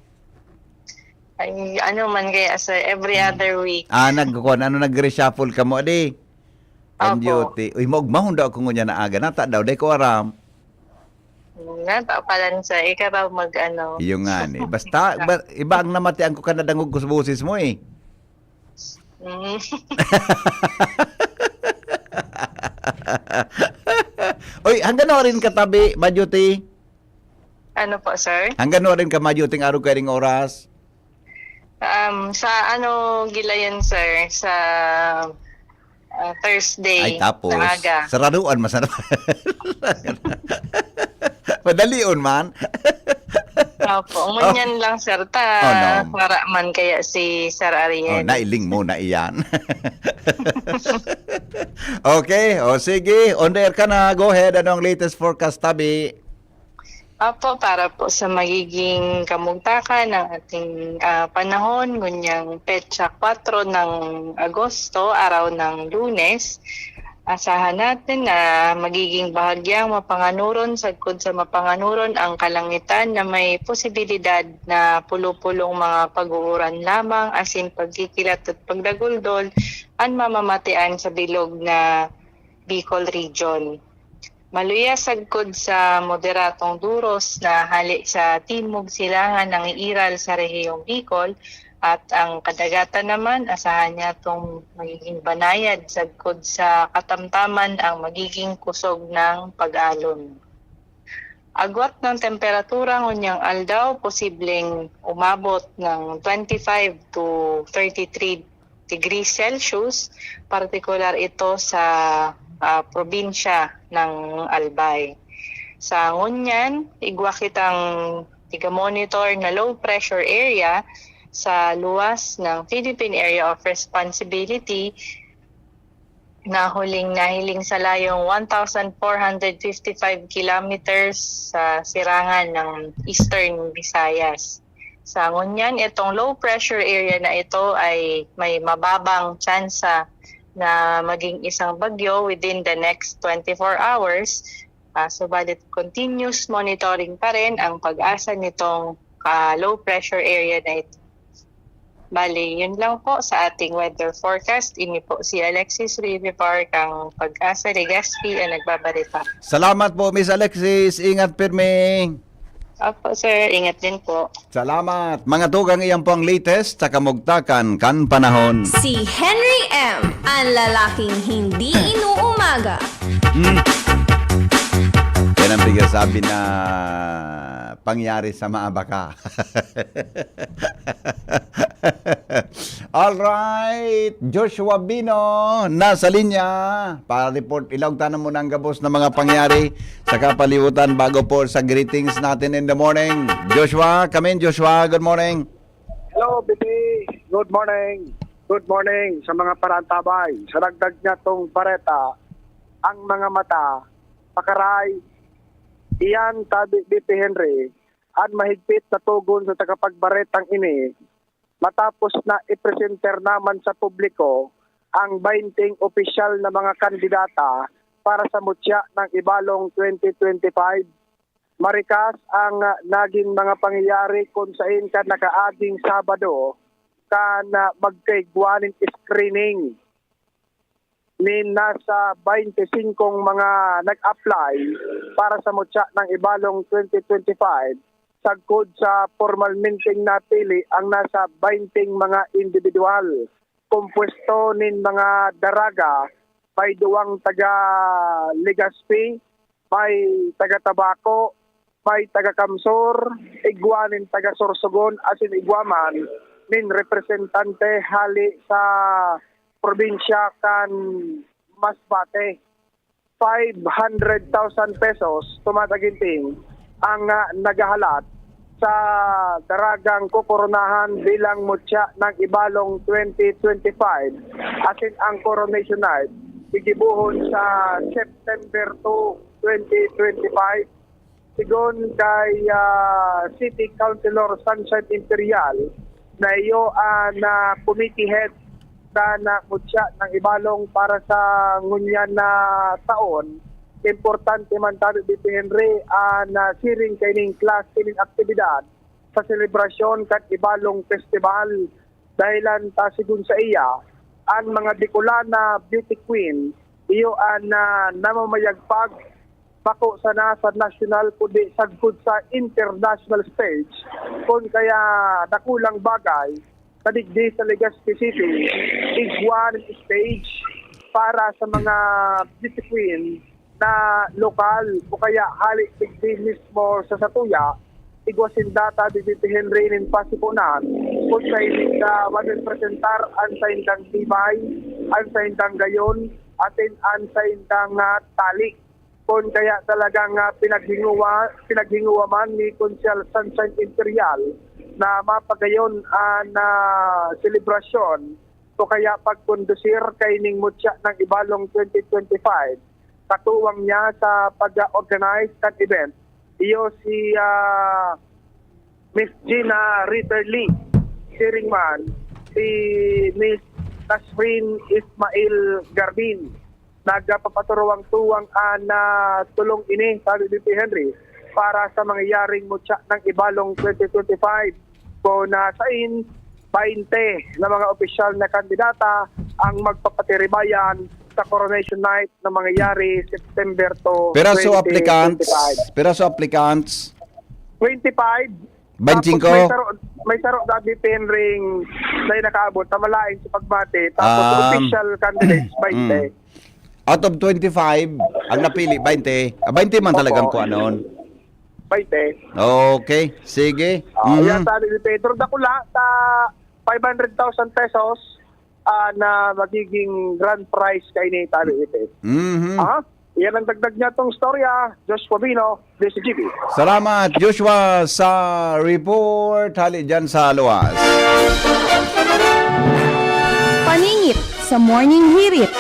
Ay, ano man kaya, sir, every other week. Nag-reshuffle ka mo, adi? Ang Opo. duty. Uy, maugmahon daw ako ngunya na aga. Nata daw, day ko aram. Natapalan, sir. Ikaw ba mag-ano? Yung nga ni. Basta, iba ang namatian ko ka na dangog sa busis mo eh. Mm. Uy, hanggang na rin katabi, maduty? Ano po, sir? Hanggang na rin ka maduting araw karing oras? Sa ano gilayan, sir? Sa Thursday. Ay, tapos, na aga. saraduan masarap. Madalion man. Opo, umunyan lang, sir. No. Para man kaya si Sir Ariel. Nailing mo na iyan. Okay, sige. On the air ka na. Go ahead. Ano ang latest forecast, tabi? Opo, para po sa magiging kamugtakan ng ating panahon, ngunyang petsa 4 ng Agosto, araw ng Lunes. Asahan natin na magiging bahagyang mapanganuron, sagkod sa mapanganuron ang kalangitan na may posibilidad na pulo-pulong mga pag-uuran lamang, asin pagkikilat at pagdaguldol ang mamamatian sa bilog na Bicol Region. Maluya sagkod sa moderatong duros na hali sa timog silangan ng iiral sa rehiyong Bicol at ang kadagatan naman asahan niya itong magiging banayad sagkod sa katamtaman ang magiging kusog ng pag-alon. Agwat ng temperatura ngunyang aldaw, posibleng umabot ng 25 to 33 degrees Celsius, partikular ito sa probinsya ng Albay. Sa ngunyan, igwa kitang tiga-monitor na low pressure area sa luwas ng Philippine Area of Responsibility na nahiling sa layong 1,455 kilometers sa sirangan ng Eastern Visayas. Sa ngunyan, itong low pressure area na ito ay may mababang tsansa na maging isang bagyo within the next 24 hours. Subalit continuous monitoring pa rin ang pag-asa nitong low pressure area na ito. Bali, yun lang po sa ating weather forecast. Ini po si Alexis Rivipark, ang Pag-asa Legazpi ang nagbabalita. Salamat po, Miss Alexis. Ingat pirmi. Opo, sir. Ingat din po. Salamat. Mga tugang iyan po ang latest sa kamugtakan kan panahon. Si Henry M. Ang lalaking hindi inuumaga. Yan ang bigay na pangyari sa Maabaka. Alright, Joshua Bino, nasa linya para report. Ilawag tanong mo ng gabos na mga pangyari sa kapalibutan bago po sa greetings natin in the morning. Joshua, come in Joshua, good morning. Hello, baby. Good morning. Good morning sa mga parantabay. Sa dagdag niya tong bareta, ang mga mata, pakaray, iyan tabi BP Henry, at mahigpit na tugon sa tagapagbaretang ini, matapos na ipresenter naman sa publiko ang 20 opisyal na mga kandidata para sa mutya ng Ibalong 2025. Marikas ang naging mga pangyayari kung saan ka nakaaging Sabado kan magkaigwanin screening ni nasa 25 mga nag-apply para sa mutya ng Ibalong 2025. Sagkod sa formal meeting napili ang nasa 20 mga individual. Kumpuesto nin mga daraga, may duwang taga Legazpi, may taga Tabaco, may taga Kamsur, igwanin taga Sorsogon, asin igwaman nin representante hali sa probinsya kan Masbate. 500,000 pesos tumataginting ang nagahalat sa daragang kukoronahan bilang mutya ng Ibalong 2025. Asin ang coronation night igibuhon sa September 2, 2025. Sigon kay City Councilor Sunshine Imperial na iyo na committee head na mutya ng Ibalong para sa ngunyan na taon. Importante man tayo dito Henry na siring kaining class kining aktibidad sa selebrasyon kat Ibalong Festival dahilan ta sigun sa iya ang mga Bicolana beauty queen iyo na namamayagpag bako sana sa national kundi sagkod sa international stage kung kaya dakulang bagay kadigdi sa Legazpi City is one stage para sa mga beauty queen na lokal o kaya halik digdi mismo sa Satuya, igwasin data di Henry nin pasipunan kung sa hindi ka mag-presentar ang sa hindang tibay, ang sa hindang gayon, atin ang sa hindang talik. Kung kaya talagang pinaghinguwa man ni Consul Sunshine Imperial na mapagayon na selebrasyon o kaya pagkondusir kay ning mutya ng Ibalong 2025. Katuwang niya sa pag-organize ng event. Iyo si Miss Gina Ritterly, Siringman, si Miss Tasrin Ismail Garbin. Nagpapaturuang tuwang na tulong ini, sabi ni Henry, para sa mangyayaring mutya ng Ibalong 2025. Kung nasain, 20 na mga opisyal na kandidata ang magpapatiribayan sa coronation night na mangyayari September to Peraso 2025. applicants. 25. 25. Tapos may saro na VPN ring na nakaabot na malain sa pagbati. Tapos official candidates 20. Out of 25, ang napili 20. 20 man talagang kuha noon. 20. Okay, sige. Yan sabi ni Pedro Dakula sa 500,000 pesos na magiging grand prize kay ni Tali Ite. Yan ang dagdag niya tong storya. Joshua Bino, DCGB. Salamat Joshua sa report. Hali dyan sa luwas. Paningit sa Morning Hirit.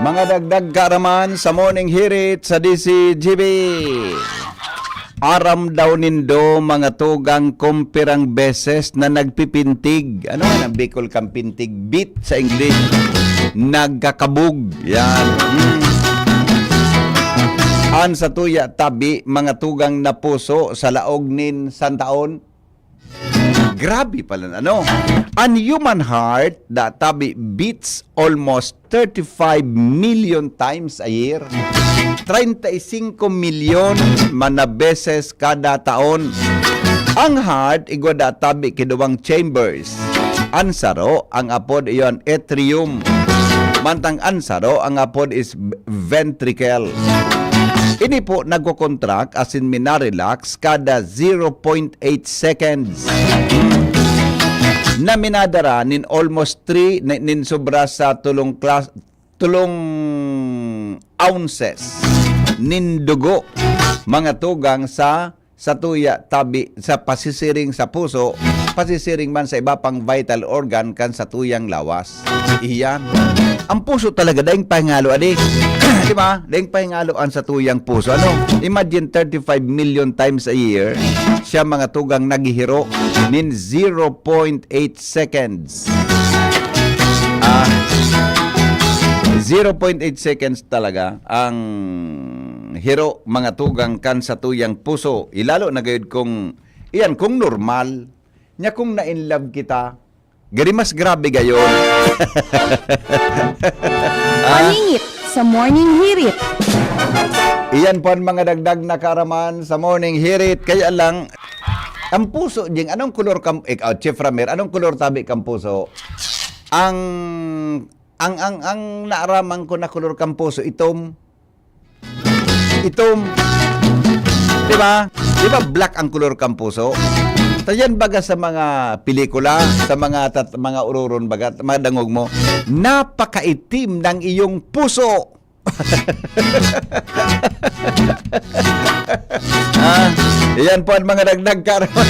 Mga dagdag kaaraman sa morning hirit sa DCGB. Aram daw nindo mga tugang kumpirang beses na nagpipintig. Ano nga ang Bicol kang pintig? Beat sa English. Nagkakabog. Yan. An sa tuya tabi mga tugang na puso sa laog nin santaon. Grabe pala ano. An human heart that tabi beats almost 35 million times a year. 35 milyon mana beses kada taon. Ang heart igwada tabi kiduwang chambers. Ansaro ang apod iyon atrium. Mantang ansaro ang apod is ventricle. Ini po nagko-contract as in minarelax kada 0.8 seconds. Na minadara nin almost 3 nin sobra sa tulong ounces nin dugo mga tugang sa tuya tabi sa pasisiring sa puso, pasisiring man sa iba pang vital organ kan sa tuyang lawas. Iyan. Ang puso talaga daing pahingalo adi. Di ba? Daing pahingalo an sa tuyang puso. Ano? Imagine 35 million times a year siya mga tugang naghihiro nin 0.8 seconds. 0.8 seconds talaga ang hiro mga tugang kan sa tuyang puso. Ilalo na gayud kung iyan kung normal nya kung na-in love kita. Gari mas grabe gayon. Paningit sa Morning Hirit. Iyan po ang mga dagdag na karaman sa morning hirit. Kaya lang ang puso jing anong kulor kam Chef Ramer, anong kulor tabi kam puso? Ang naaraman ko na kulor kam puso itom. Di ba? Di ba black ang kulor kam puso? Tayan baga sa mga pelikula, sa mga ururon baga, mga dangog mo, napakaitim ng iyong puso. Iyan po ang mga dagdag karaman.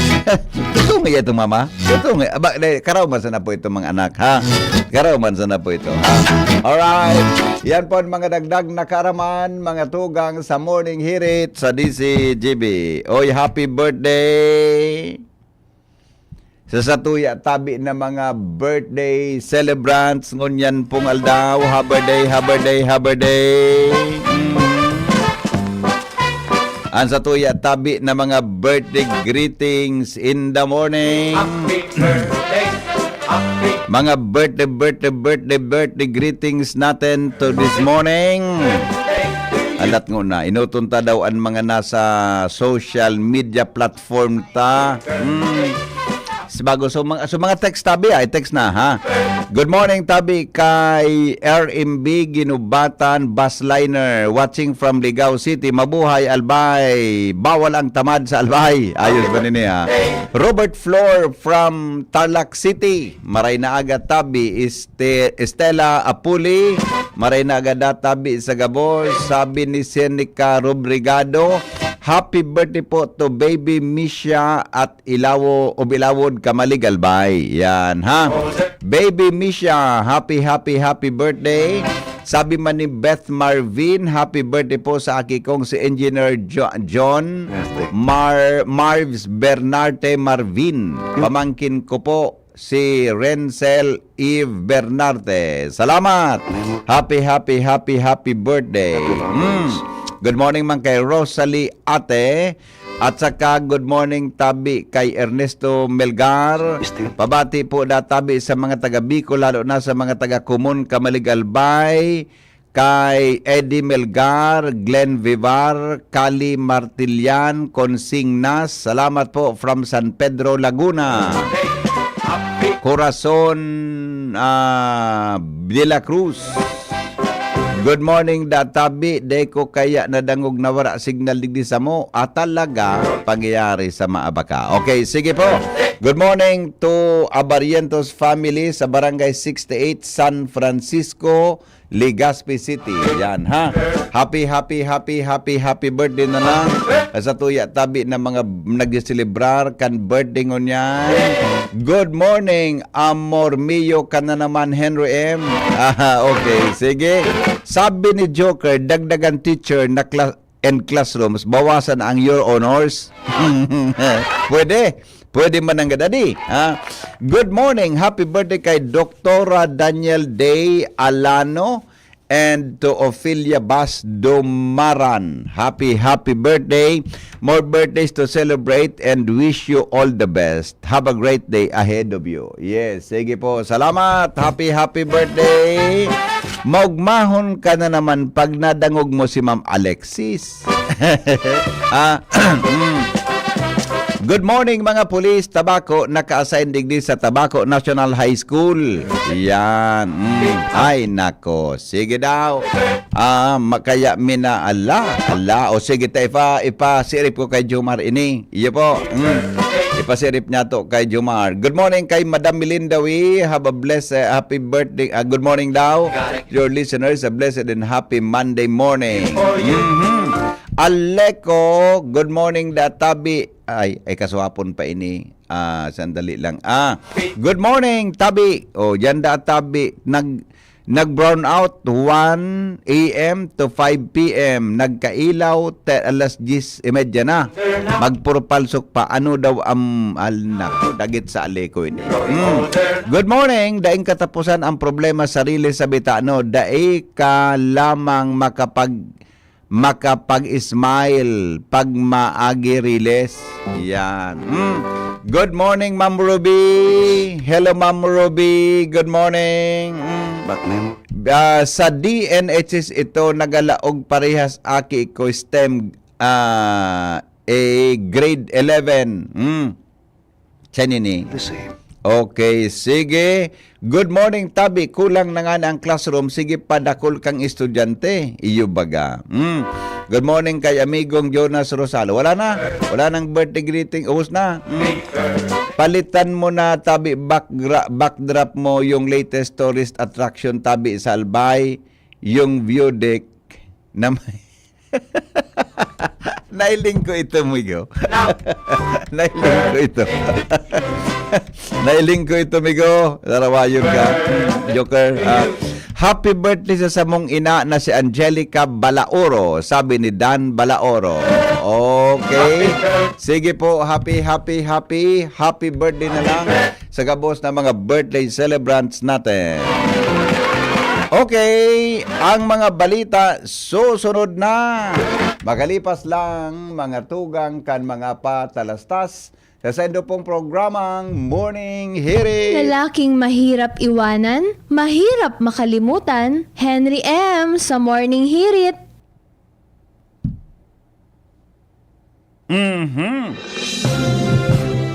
Totoo nga ito, mama? Totoo nga. Karaman sana po ito, mga anak, ha? Karaman sana po ito, ha? Alright. Yan po ang mga dagdag na karaman, mga tugang sa morning hirit sa DCGB. Oy, happy birthday! Sa satuya tabi na mga birthday celebrants ngunyan pong aldaw, happy day. Ang satuya tabi na mga birthday greetings in the morning. Mga birthday greetings natin to this morning. Alat ngo na, inutunta daw ang mga nasa social media platform ta. Bago so mga text tabi text na ha. Good morning tabi kay RMB Ginubatan Busliner watching from Ligao City. Mabuhay Albay. Bawal ang tamad sa Albay. Ayos ba nini ha. Robert Flor from Tarlac City. Maray na aga tabi Estela Apuli. Maray na aga tabi sa Gabos. Sabi ni Seneca Robrigado. Happy birthday po to baby Misha at Ilawod Kamaligalbay. Yan ha. Baby Misha, happy birthday. Sabi man ni Beth Marvin, happy birthday po sa aki kong si Engineer John Marvs Bernarte Marvin. Pamangkin ko po si Renzel Eve Bernarte. Salamat. Happy birthday. Good morning man kay Rosalie Ate. At saka good morning tabi kay Ernesto Melgar. Pabati po na tabi sa mga taga Bicol, lalo na sa mga taga Kumun, Camaligalbay, kay Eddie Melgar, Glenn Vivar, Kali Martilian, Consing-Nas. Salamat po from San Pedro, Laguna. Corazon de la Cruz. Good morning databi, day ko kaya nadangog na wara signal digdi sa mo at talaga pangyayari sa Maabaka. Okay, sige po. Good morning to Abarientos family sa Barangay 68 San Francisco, Legazpi City. Yan ha. Happy birthday na lang sa tuya tabi na mga nagsiselebrar kan birthday ngon yan. Good morning, Amor Mio ka na naman, Henry M. Okay, sige. Sabi ni Joker, dagdagan teacher na and classrooms, bawasan ang your honors. Pwede man ang gadadi. Good morning, happy birthday kay Dr. Daniel Day Alano and to Ophelia Bas Domaran. Happy birthday. More birthdays to celebrate and wish you all the best. Have a great day ahead of you. Yes, sige po. Salamat. Happy birthday. Maugmahon ka na naman pag nadangog mo si Ma'am Alexis. Good morning mga pulis, Tabako, naka-assign digdi sa Tabako National High School. Yan. Ay nako, sige daw. Makaya mina ala. O sige ta ipa-sirip ko kay Jomar ini. Iyo po. Ipasirip niya to kay Jomar. Good morning kay Madam Melindawi. Have a blessed happy birthday. Good morning daw. Your listeners, a blessed and happy Monday morning. Aleko, good morning Tabi. Ay kaswapon pa ini. Sandali lang. Good morning Tabi. Yan Tabi. Nag-brown out 1 a.m. to 5 p.m. Nagkailaw alas 10:30 na. Magpurpalsok pa. Ano daw nako, dagit sa Aleko ini. Good morning. Daing katapusan ang problema sarili sa bitano. Daing ka lamang makapag-smile pag maagi riles. Yan. Good morning, Ma'am Ruby. Hello, Ma'am Ruby. Good morning. Sa DNHS ito, nagalaog parehas aki ko STEM grade 11. Chanini. The same. Okay, sige. Good morning, Tabi. Kulang na nga na ang classroom. Sige, padakol kang estudyante. Iyo baga. Good morning kay amigong Jonas Rosalo. Wala nang birthday greeting. Ubus na. Palitan mo na, Tabi, backdrop mo yung latest tourist attraction, Tabi, sa Albay. Yung view deck na may... Nailing ko ito, Migo. Nailing ko ito, Migo. Tarawayon ka, Joker. Happy birthday sa samong ina na si Angelica Balaoro. Sabi ni Dan Balaoro. Okay. Sige po, happy birthday na lang sa gabos na mga birthday celebrants natin. Okay, ang mga balita susunod na. Magalipas lang mga tugang kan mga patalastas sa endo pong programang Morning Hearing. Lalaking mahirap iwanan, mahirap makalimutan. Henry M. sa Morning Hirit.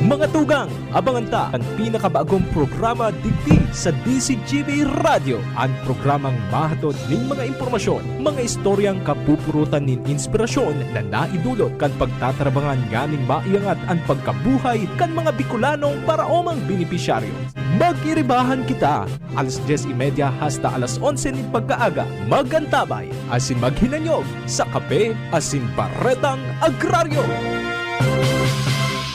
Mga tugang, abangan ta ang pinakabagong programa digdi sa DCGV Radio. Ang programang mahatod ning mga impormasyon, mga istoryang kapupurutan nin inspirasyon na naidulot kan pagtatrabangan ganing maiangat ang pagkabuhay kan mga Bicolanong paraomang benepisyaryo. Magiribahan kita alas 10:30 hasta alas 11 nin pagkaaga. Magantabay asin maghinanyog sa kape asin baretang agraryo.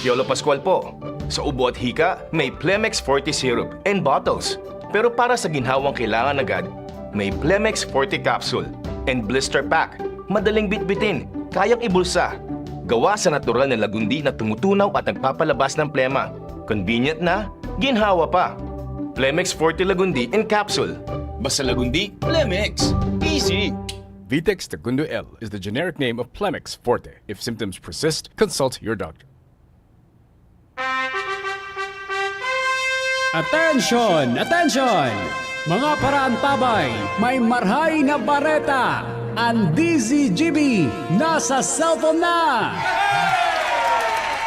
Yolo Pascual po. Sa ubo at hika, may Plemex Forte syrup and bottles. Pero para sa ginhawang kailangan agad, may Plemex Forte capsule and blister pack. Madaling bitbitin, kayang ibulsa. Gawa sa natural na lagundi na tumutunaw at nagpapalabas ng plema. Convenient na, ginhawa pa. Plemex Forte Lagundi in capsule. Basta lagundi, Plemex. Easy. Vitex Segundo L is the generic name of Plemix Forte. If symptoms persist, consult your doctor. Attention! Attention! Mga paraantabay, may marhay na bareta. Ang DZGB nasa cellphone na!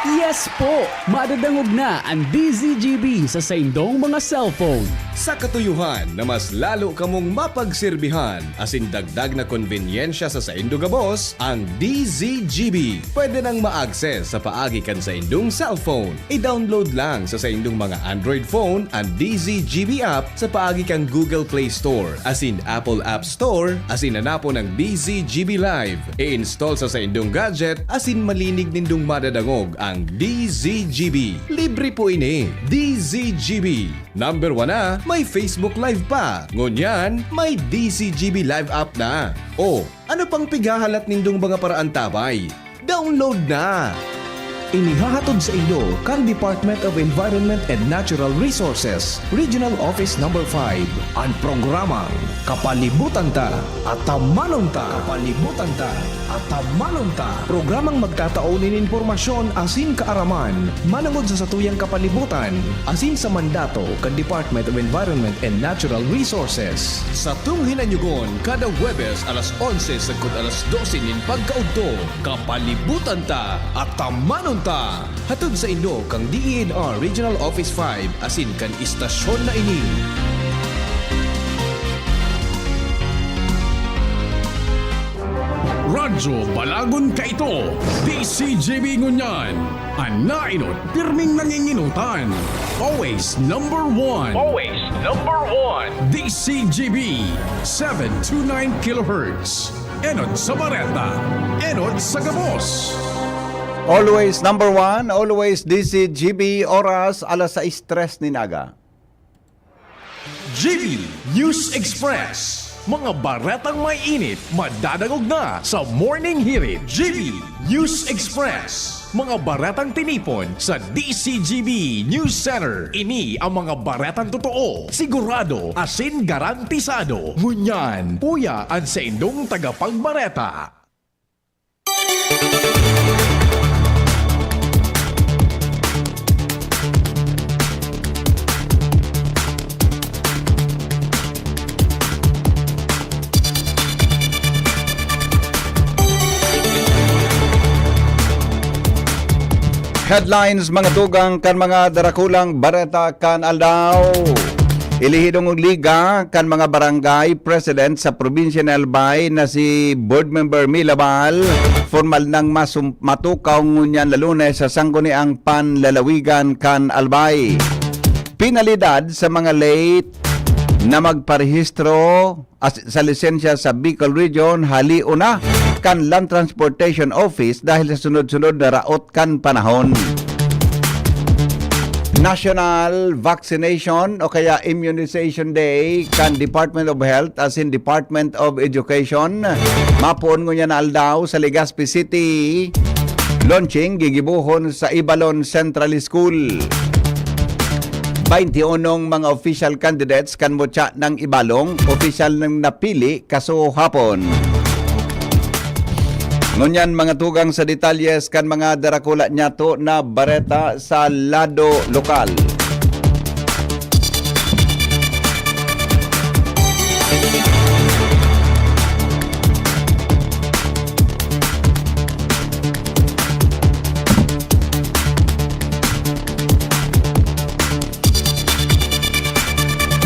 Yes po! Madadangog na ang DZGB sa saindong mga cellphone. Sa katuyuhan na mas lalo kamong mapagsilbihan asin dagdag na konvenyensya sa saindo gabos, ang DZGB pwede nang ma-access sa paagi kan sa indong cellphone. I-download lang sa saindong mga Android phone ang DZGB app sa paagi kang Google Play Store asin Apple App Store asin hanapo ng DZGB Live. I-install sa saindong gadget asin malinig nindong madadangog ang DZGB. Libre po ini. DZGB. Number 1 na, may Facebook Live pa. Ngunyan, may DZGB Live app na. O, ano pang pigahalat nindong mga paraan tabay? Download na! Inihahatod sa inyo kan Department of Environment and Natural Resources, Regional Office No. 5, ang programang Kapalibutan Ta at Tamanon Ta. Kapalibutan Ta at Tamanon Ta. Programang magtataunin informasyon asin kaaraman, manangod sa satuyang kapalibutan, asin sa mandato kan Department of Environment and Natural Resources. Sa tunghinanyugon, kada Huwebes alas 11 sagkod alas 12 nin pagkaudto, Kapalibutan Ta at Tamanon Ta. Hatod sa inyo kang DENR Regional Office 5 asin kan istasyon na ini. Radyo Balagon ka ito, DCGB Ngunyan. Ang nainot, pirming nanginginutan. Always number 1. Always number 1. DCGB, 729 kHz. Enot sa Bareta, Enot sa Gabos. Always number 1, always DCGB, oras alas 6:03 ni Naga. GB News Express. Mga baretang may init, madadagog na sa Morning Hirit. GB News Express. Mga baretang tinipon sa DCGB News Center. Ini ang mga baretang totoo, sigurado, asin garantisado. Ngunyan, puya ang sa indong tagapagbareta. Headlines mga dugang kan mga darakulang bareta kan aldaw. Ilihidong og liga kan mga barangay president sa probinsya ng Albay na si board member Milabal formal nang matukaw ngunyan Lunes sa sangguniang panlalawigan kan Albay. Penalidad sa mga late na magparehistro sa lisensya sa Bicol Region haliuna na kan Land Transportation Office dahil sa sunod-sunod na raot kan panahon. National Vaccination o kaya Immunization Day kan Department of Health as in Department of Education. Mapon ngunya na aldaw sa Legazpi City. Launching gigibuhon sa Ibalon Central School. 21 mga official candidates kan mutya ng Ibalong, official nang napili kaso hapon. Ngunyan mga tugang sa detalyes kan mga darakula nyato na bareta sa lado lokal.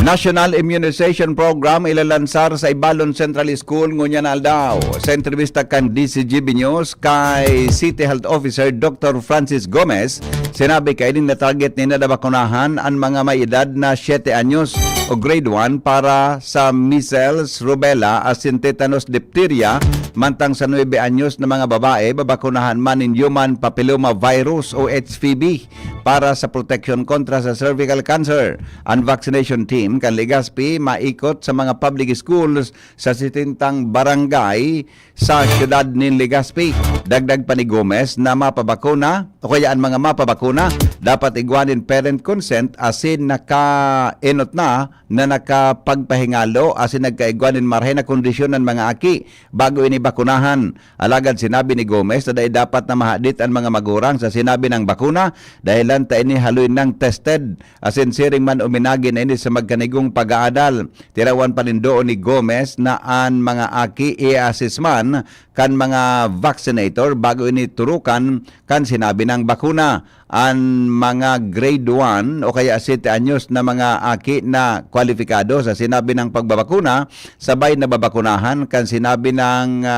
National Immunization Program ilalansar sa Ibalon Central School ngunyan aldaw. Sa entrevista kan DCGB News kay City Health Officer Dr. Francis Gomez, sinabi kay din na target ni na bakunahan ang mga may edad na 7 anyos o grade 1 para sa measles, rubella, asin tetanus, diphtheria, mantang sa 9 anyos na mga babae babakunahan man in human papilloma virus o HPV para sa protection kontra sa cervical cancer. Ang vaccination team kan Legazpi maikot sa mga public schools sa 70 barangay sa siyudad ni Legazpi. Dagdag pa ni Gomez na mapabakuna o kaya ang mga mapabakuna dapat igwanin parent consent asin nakainot na nakapagpahingalo asin nagkaigwanin marhay na kondisyon ng mga aki bago ini bakunahan. Alagad sinabi ni Gomez na dapat na mahadit ang mga magurang sa sinabi ng bakuna dahilan ta ini haluin ng tested asin siring man uminagi na ini sa magkanigong pag-aadal. Tirawan pa rin doon ni Gomez na ang mga aki i-assess man kan mga vaccinator bago ini turukan kan sinabi ng bakuna. Ang mga grade 1 o kaya 7 anyos na mga aki na kwalifikado sa sinabi ng pagbabakuna, sabay na babakunahan kan sinabi ng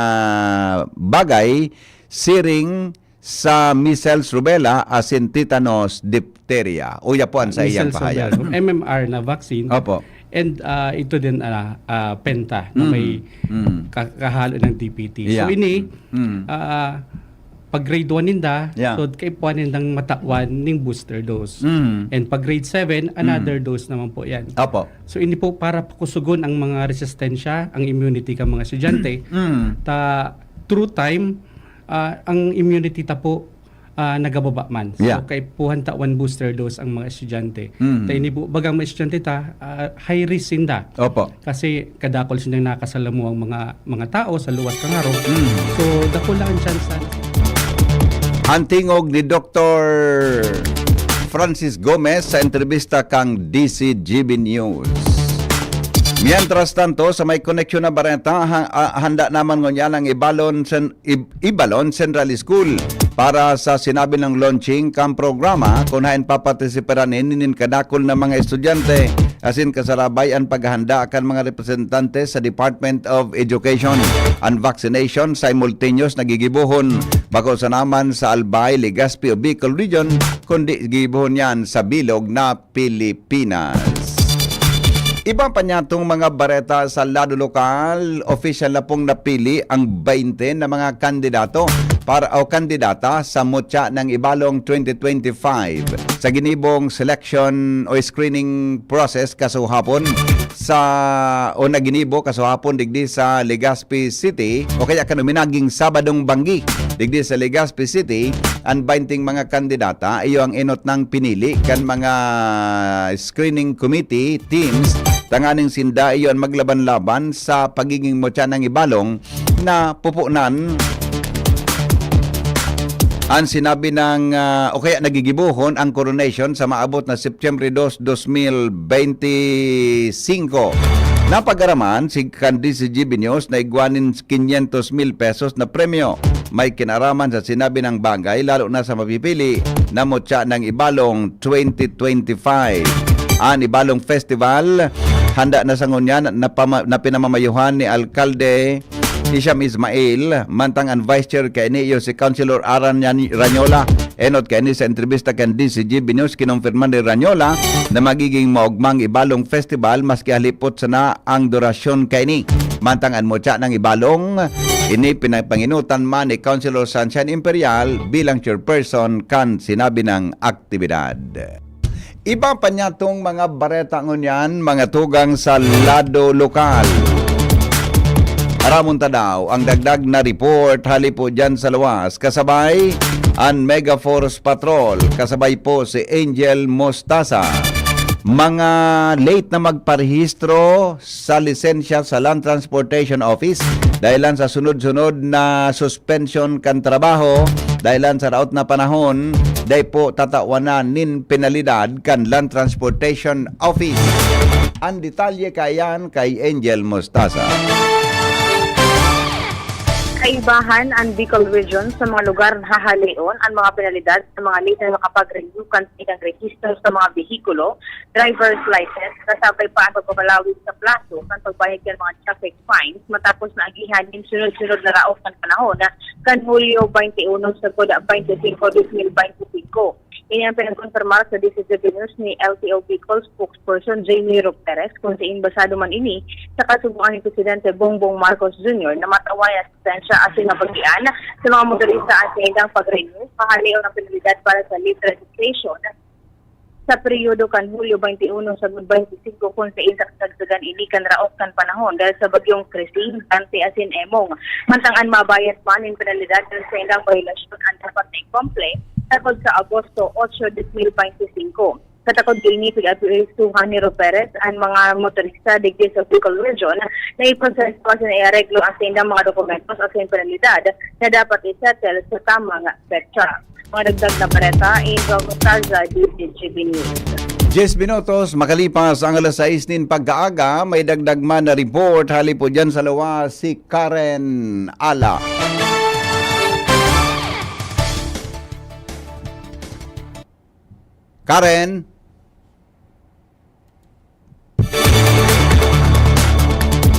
bagay siring sa measles, rubella, asin tetanus, diphtheria. Uya po ang sa iyang pahayag. MMR na vaccine. Opo. And ito din penta na may kahalo ng DPT. Yeah. So ini pag grade 1 ninda, Yeah. so kay puan nindang matawan ning booster dose. And pag grade 7, another dose naman po yan. Opo. So ini po para kusugon ang mga resistensya, ang immunity ka mga estudyante. Through time, ang immunity ta po nagababa man. So Yeah. kay puhan ta one booster dose ang mga estudyante. Ta ini po bagang mga estudyante ta high risk sinda. Opo. Kasi kadakol sila nakasalamu ang mga tao sa luwas kang araw. So dako lang ang chance. Ang tingog ni Dr. Francis Gomez sa entrevista kang DCGB News. Mientras tanto, sa may koneksyon na barenta, handa naman ngunyan ang Ibalon Central School para sa sinabi ng launching kang programa kung hain papartisiparan inin kadakol na mga estudyante asin kasarabay ang paghahanda akan mga representante sa Department of Education. Ang vaccination simultaneous nagigibuhon bako sa naman sa Albay, Legazpi o Bicol Region kundi gigibuhon yan sa bilog na Pilipinas. Iba pa niya itong mga bareta sa lado lokal, official na pong napili ang 20 na mga kandidato o kandidata sa mutya ng Ibalong 2025 sa ginibong selection o screening process kasuhapon naginibo kasuhapon digdi sa Legazpi City o kaya kanuminaging Sabadong Banggi digdi sa Legazpi City. Ang 20 mga kandidata iyo ang inot ng pinili kan mga screening committee teams tanganing sinda iyo ang maglaban-laban sa pagiging mutya ng Ibalong na pupunan ang sinabi ng o kaya nagigibuhon ang coronation sa maabot na September 2, 2025. Napagaraman si Candice GB News na igwanin 500,000 pesos na premyo. May kinaraman sa sinabi ng bagay lalo na sa mapipili na mutya ng Ibalong 2025. Ang Ibalong Festival handa na sa ngunyan na pinamamayuhan ni Alkalde Hisham Ismail, mantang ang Vice Chair kay niyo si Councilor Aran Ranyola. Enot kay ni sa entrevista kan DCGB News kinumpirman ni Ranyola na magiging maugmang Ibalong Festival maski halipot sana ang durasyon kay ni. Mantang ang mutya ng Ibalong, ini pinapanginutan man ni Councilor Sunshine Imperial bilang chairperson kan sinabi ng aktibidad. Iba pa niya itong mga bareta ngunyan, mga tugang sa lado lokal. Aramunta daw ang dagdag na report halipo dyan sa luwas. Kasabay ang Mega Force Patrol. Kasabay po si Angel Mostaza. Mga late na magparehistro sa lisensya sa Land Transportation Office dahilan sa sunod-sunod na suspension kan trabaho dahilan sa raot na panahon dahil po tatawanan nin penalidad kan Land Transportation Office. Ang detalye kayan kay Angel Mostaza. Kaibahan ang Bicol Region sa mga lugar na hahalion ang mga penalidad sa mga late na makapag-renew kan ilang register sa mga behikulo, driver's license, kasabay pa ang pagpapalawig sa plaso kan pagbayad ng mga traffic fines matapos na agihan ng sunod-sunod na raos ng panahon na kan Hulyo 21 sa 25, 2025. Ini ang pinagkonfirmar sa DCGB News ni LTO Bicol spokesperson Jamie Perez kung saan basado man ini sa kasubuan ni Presidente Bongbong Marcos Jr. na mataway asistensya asin na pag-ian sa mga motorista at sa hindang pag-renew, pahaliw ng penalidad para sa late registration sa periodo kan Hulyo 21 sa 25 kung sa isang sagsagan ini kan raot kan panahon dahil sa bagyong Christine, Dante asin Emong. Mantangan mabayad man in penalidad dahil sa hindang violasyon ang dapat na i-complain takod sa Agosto 8, 2025. Katakod kini pag-atuistuhan ni Perez ang mga motorista digdi sa Bicol Region na i-process pa sa i-areglo ang sindang mga dokumentos o sa penalidad na dapat isettle sa tamang petsa. Mga dagdag na pareta, Angel Mostaza, DCGB News. 10 minutos, makalipas ang alas 6 nin pagkaaga, may dagdag man na report. Hali po dyan sa lawa si Karen Ala. Karen?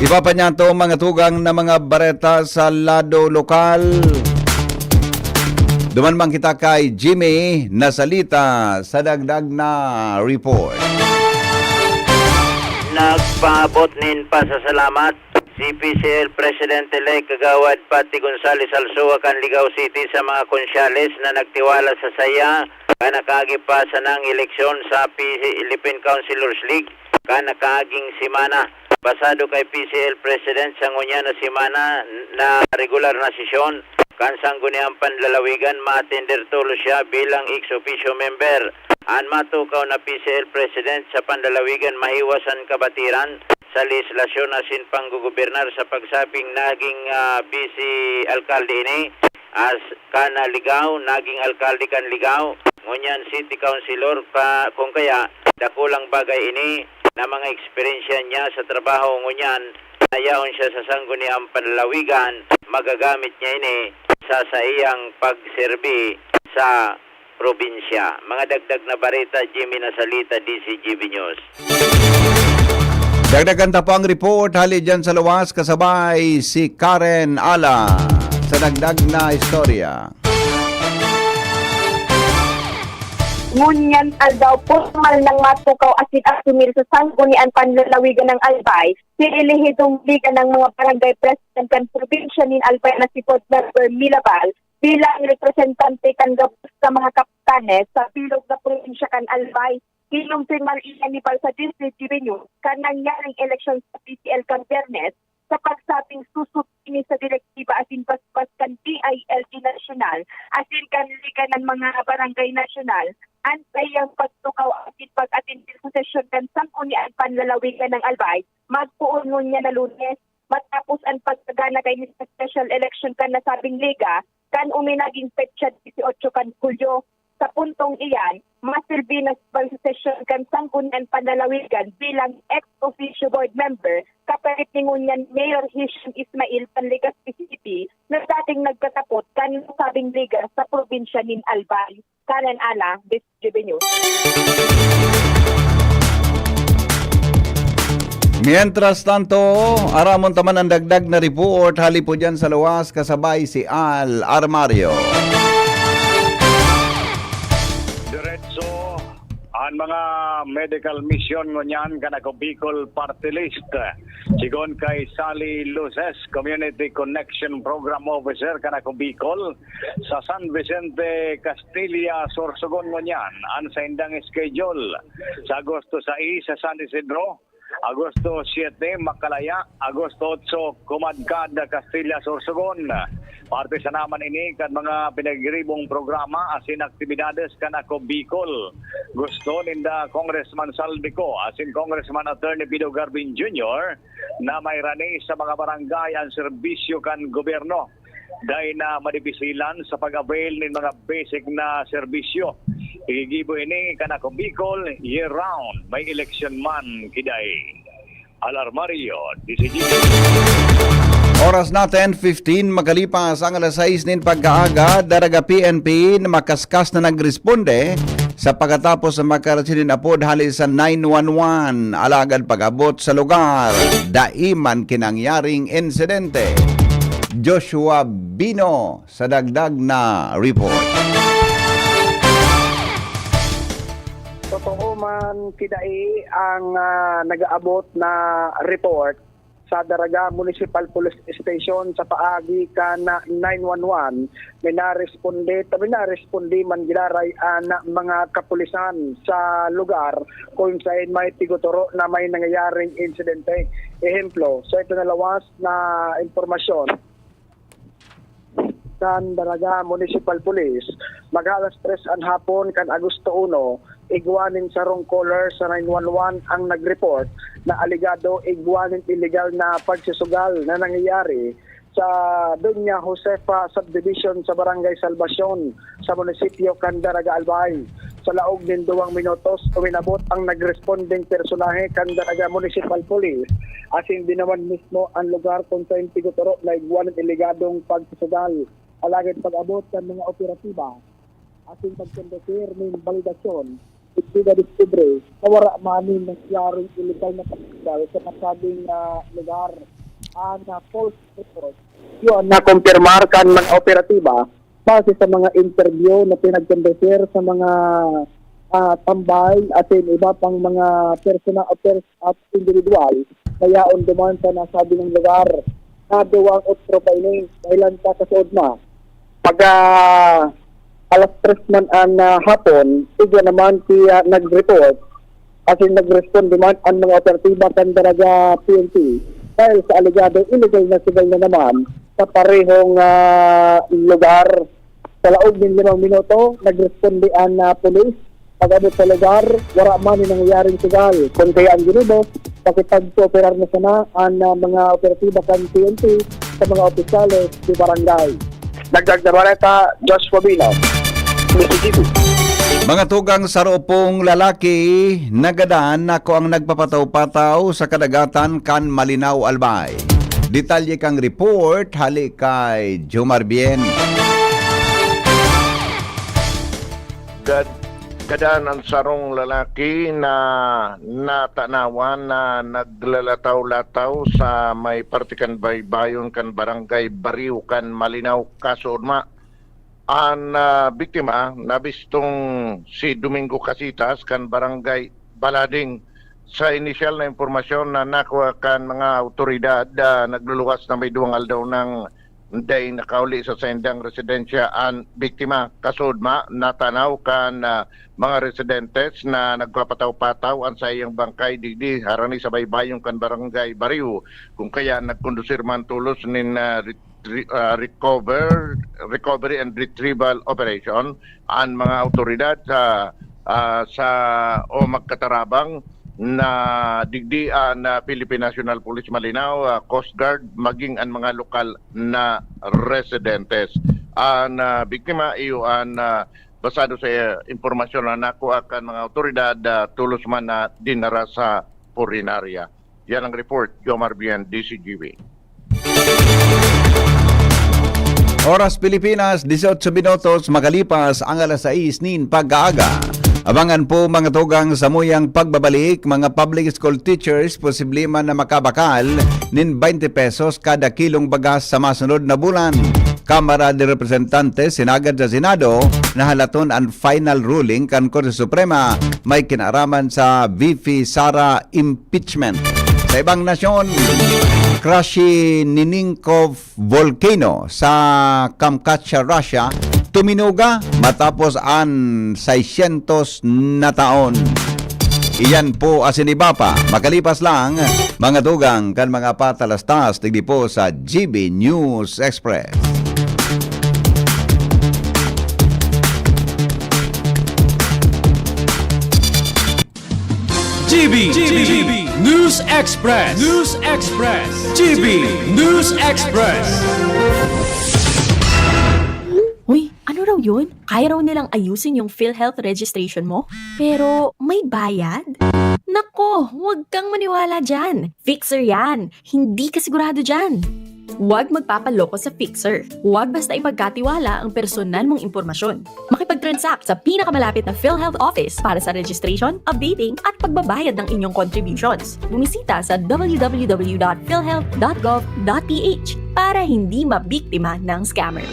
Iba pa niya to mga tugang na mga bareta sa lado lokal. Duman man kita kay Jimmy na salita sa dagdag na report. Nagpaabot nin pasasalamat si PCL President-elect Kagawad Pati Gonzales Alsua kan Ligao City sa mga konsyales na nagtiwala sa saya kan nakagipasa ng eleksyon sa Philippine Councilors League kan nakaging simana. Basado kay PCL President sa ngunya na simana na regular na sesyon kan sangguniang panlalawigan ma-attender tulo siya bilang ex-officio member. An matukaw na PCL President sa panlalawigan mahiwasan kabatiran sa legislasyon asin panggugobernar sa pagsaping naging busy alkalde ini as kana Ligao, naging alkalde kan Ligao, ngunyan city councilor pa kung kaya dakulang bagay ini na mga eksperyensya niya sa trabaho ngunyan nayaon siya sa sangguniang panlalawigan, magagamit niya ini sa iyang pagserbi sa probinsya. Mga dagdag na barita, Jimmy Nasalita, DCGB News. Dagdagan ta po ang report, hali dyan sa lawas, kasabay si Karen Ala sa dagdag na istorya. Ngunyan aldaw formal ng matukaw asin asumir sa sanggunian panlalawigan ng Albay, sililihitong liga ng mga barangay president kan probinsya nin Albay na si Pod Member Milabal bilang representante kan gabos sa mga kapitanes sa bilog na probinsya kan Albay. Kinumpirman iyan ni Pal sa District Revenue kan nangyaring eleksyon sa PCL kan Biyernes sa pagsabing susupini sa direktiba asin paspas kan DILG National asin kan liga ng mga barangay nasyonal. Antay ang pagtukaw asin pag-attend sa sesyon kan sanggunian panlalawigan ng Albay, magpuon niya na Lunes, matapos ang pagkagana kay sa special election kan nasabing liga, kan uminaging petsa 18 kan Hulyo. Sa puntong iyan, masilbi na sa sesyon kan sanggunian panlalawigan bilang ex-officio board member, kapalit ni ngunyan Mayor Hisham Ismail Panligaspi City na dating nagkatapot kan nasabing liga sa probinsya nin Albay. Karen Ala, DCGB News. Mientras tanto, aramon taman ang dagdag na report, hali po dyan sa lawas, kasabay si Al Armario. Diretso ang mga medical mission ngunyan kanako Bicol Party List. Sigon kay Sally Luces, Community Connection Program Officer kanako Bicol sa San Vicente, Castilla, Sorsogon ngunyan ang sa indang schedule sa Agosto 6 sa San Isidro, Agosto 7 Makalaya, Agosto 8 Kumadkad, Castilla, Sorsogon. Parte sa naman ini kan mga pinagribong programa asin aktibidades kan ako Bicol. Gusto ninda Congressman Saldico asin Congressman Attorney Pido Garbin Jr. na may rani sa mga barangay ang serbisyo kan gobyerno. Dahil na madibisilan sa pag-avail ng mga basic na serbisyo. Igigibo ini kan ako Bicol year-round. May election man kiday. Alarmario, DCGB. Oras natin, 15, magalipas ang alas 6 nin pagkaaga, daraga PNP na makaskas na nagresponde sa pagkatapos sa makarasin apod hali sa 911 alagad pag-abot sa lugar. Daiman kinangyaring insidente. Joshua Bino sa dagdag na report. man kidai ang nag-aabot na report sa Daraga Municipal Police Station sa paagi kan 911 may naresponde man gilaray ang mga kapulisan sa lugar kung saan may tiguturo na may nangyayaring insidente. Ehemplo, so ito na lawas na impormasyon kan Daraga Municipal Police mag-alas 3 ang hapon kan Agosto 1 igwanin sa wrong caller sa 911 ang nag-report na aligado igwanin illegal na pagsusugal na nangyayari sa Doña Josefa Subdivision sa Barangay Salvacion sa munisipyo kan Daraga Albay. Sa laog ng 2 minutos uminabot ang nagresponding personahe kan Daraga Municipal Police asin di naman mismo ang lugar kung saan tiguturo na igwanin illegadong pagsusugal. Alagad pag-abot ng mga operatiba ating pagkondosir ng validasyon itiga discovery na wala manin ng siyaring illegal na pagsusugal sa nasabing lugar ang false report. Yun na kumpirmar kan mga operatiba base sa mga interview na pinagkondosir sa mga tambay at iba pang mga personal at individual kaya on demand sa nasabi ng lugar na duwang otro pailing dahilan pa sa na pag alas 3 man ang hapon, siya naman siya nag-report at nag-respond naman ang mga operatiba kan Daraga PNP dahil sa aligado illegal na sigal na naman sa parehong lugar. Sa laog ng 5 minuto, nag-responde ang police. Pag-abot sa lugar, wala man yung nangyayaring sigal. Kung kaya ang ginubos, pakipag-operar na sana ang mga operatiba kan PNP sa mga opisyales di barangay. Dagdag na balita, Joshua Bino, Mississippi. Mga tugang saropong lalaki, nagadaan ako ang nagpapataw-pataw sa kadagatan kan Malinaw Albay. Detalye kang report, hali kay Jomar Bien. Kadaan ang sarong lalaki na natanawan na naglalataw-lataw sa may partikan baybayon kan barangay Bariw kan Malinaw Kasudma. Ang biktima nabistong si Domingo Casitas kan barangay Balading. Sa inisyal na impormasyon na nakuha kan mga autoridad nagluluwas na may 2 aldaw ng day nakauli sa sendang residensya ang biktima kasudma natanaw kan mga residentes na nagpapataw-pataw ang sa iyang bangkay digdi harani sa baybayong kan barangay Bariw kung kaya nagkondusir man tulos nin recovery and retrieval operation ang mga autoridad sa magkatarabang na digdian na Philippine National Police Malinaw, Coast Guard, maging ang mga lokal na residentes. Ang biktima iyo ang basado sa impormasyon na nakuha kan mga otoridad tulos man na dinara sa purinarya. Yan ang report, Jomar Bien, DCGB. Oras Pilipinas, 18 minutos, makalipas ang alas 6 nin pag-aaga. Abangan po mga tugang sa muyang pagbabalik, mga public school teachers, posible man na makabakal nin 20 pesos kada kilong bagas sa masunod na bulan. Kamara de Representantes sinagad sa Senado na halaton ang final ruling kan Korte Suprema may kinaraman sa VP Sara impeachment. Sa ibang nasyon, crash Nininkov volcano sa Kamchatka, Russia tuminuga matapos ang 600 na taon. Iyan po asiniba pa. Makalipas lang, mga tugang kan mga patalastas, tigdi po sa GB News Express. GB News Express. News Express. GB News Express. Uy, ano raw yun? Kaya raw nilang ayusin yung PhilHealth registration mo? Pero may bayad? Nako, huwag kang maniwala dyan. Fixer yan. Hindi ka sigurado dyan. Huwag magpapaloko sa Fixer. Huwag basta ipagkatiwala ang personal mong impormasyon. Makipag-transact sa pinakamalapit na PhilHealth office para sa registration, updating at pagbabayad ng inyong contributions. Bumisita sa www.philhealth.gov.ph para hindi mabiktima ng scammer.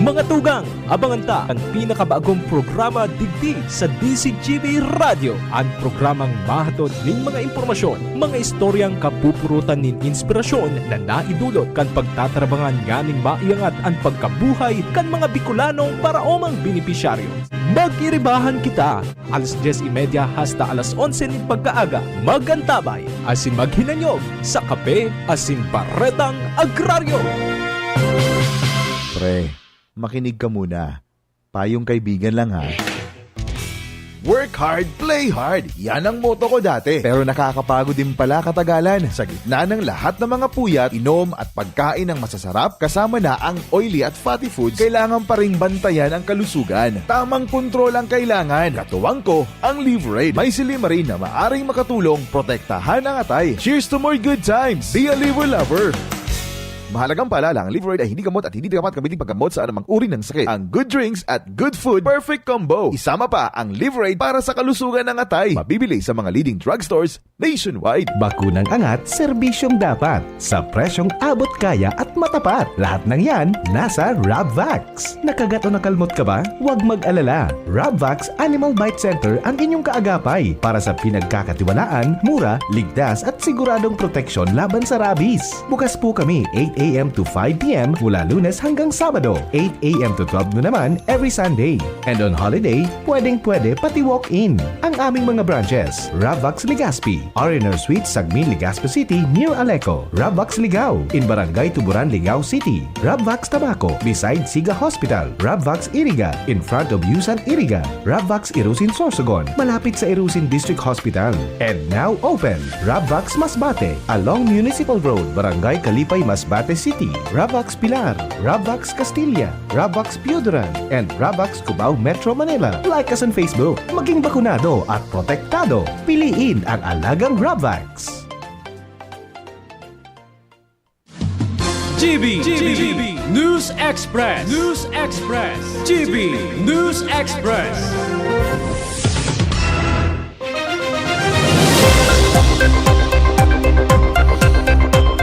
Mga tugang, abangan ta ang pinakabagong programa digdi sa DCGB Radio. Ang programang mahatod ning mga impormasyon, mga istoryang kapupurutan nin inspirasyon na naidulot kan pagtatrabangan nganing maiangat ang pagkabuhay kan mga Bicolanong paraomang benepisyaryo. Mag-iribahan kita, alas 10:30 hasta alas 11 ning pagkaaga. Magantabay, asin maghinanyog sa kape, asin paretang agraryo. Pre, makinig ka muna. Payong kaibigan lang ha. Work hard, play hard. Yan ang motto ko dati. Pero nakakapagod din pala katagalan. Sa gitna ng lahat ng mga puyat, inom at pagkain ng masasarap, kasama na ang oily at fatty foods, kailangan pa ring bantayan ang kalusugan. Tamang kontrol ang kailangan. Katuwang ko, ang Liverade. May Silimarin na maaring makatulong protektahan ang atay. Cheers to more good times. Be a liver lover. Mahalagang paalala, ang Liverade ay hindi gamot at hindi dapat gamitin paggamot sa anumang uri ng sakit. Ang good drinks at good food, perfect combo. Isama pa ang Liverade para sa kalusugan ng atay. Mabibili sa mga leading drugstores nationwide. Bakunang angat, serbisyong dapat. Sa presyong abot kaya at matapat. Lahat ng yan, nasa Rabvax. Nakagat o nakalmot ka ba? Huwag mag-alala. Rabvax Animal Bite Center ang inyong kaagapay para sa pinagkakatiwalaan, mura, ligtas at siguradong proteksyon laban sa rabies. Bukas po kami 8 a.m. to 5 p.m. mula Lunes hanggang Sabado, 8 a.m. to 12 noon naman every Sunday. And on holiday, pwedeng-pwede pati walk-in. Ang aming mga branches, Rabvax Legazpi, R&R Suite, Sagmin, Legazpi City, near Aleco, Rabvax Ligao, in Barangay Tuburan, Ligao City, Rabvax Tabaco, beside Siga Hospital, Rabvax Iriga, in front of Yusan Iriga, Rabvax Irusin Sorsogon, malapit sa Irusin District Hospital. And now open, Rabvax Masbate, along Municipal Road, Barangay Kalipay, Masbate City, Rabvax Pilar, Rabvax Castilla, Rabvax Pioduran, and Rabvax Cubao Metro Manila. Like us on Facebook. Maging bakunado at protektado. Piliin ang alagang Rabvax. GB News Express. GB News Express.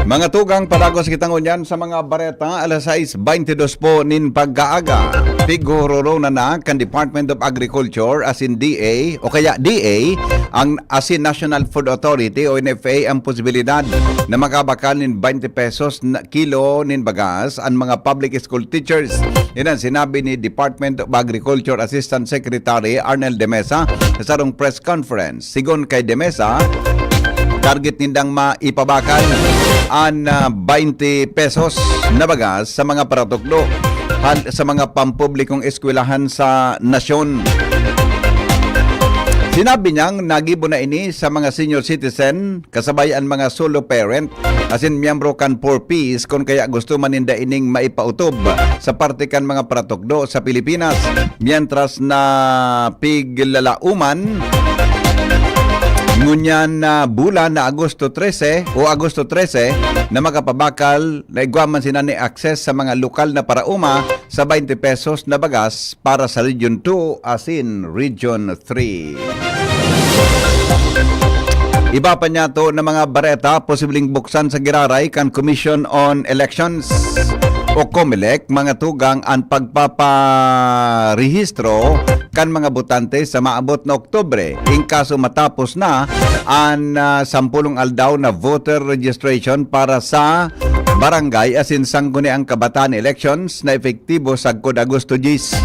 Mga tugang padagos kitang unyan sa mga bareta alas 6:22 po nin pagkaaga. Figuro na kan Department of Agriculture as in DA o kaya DA ang as in National Food Authority o NFA ang posibilidad na makabakal nin 20 pesos na kilo nin bagas ang mga public school teachers. Yan ang sinabi ni Department of Agriculture Assistant Secretary Arnel De Mesa sa sarong press conference. Sigon kay De Mesa, target nindang maipabakal ang 20 pesos na bagas sa mga paratuklo sa mga pampublikong eskwelahan sa nasyon. Sinabi niyang nagibo na ini sa mga senior citizen kasabay ang mga solo parent asin miyembro kan 4Ps kung kaya gusto maninda ining maipautob sa parte kan mga paratuklo sa Pilipinas. Mientras na piglalauman ngunyan na bulan na Agosto 13 na makapabakal na igwaman sina ni access sa mga lokal na parauma sa 20 pesos na bagas para sa Region 2 asin Region 3. Iba pa niya to na mga bareta posibleng buksan sa giraray kan Commission on Elections o COMELEC mga tugang ang pagpaparehistro kan mga botante sa maabot na Oktubre. In kaso matapos na ang 10 aldaw na voter registration para sa barangay asin sangguniang kabataan elections na epektibo sa Agosto 10.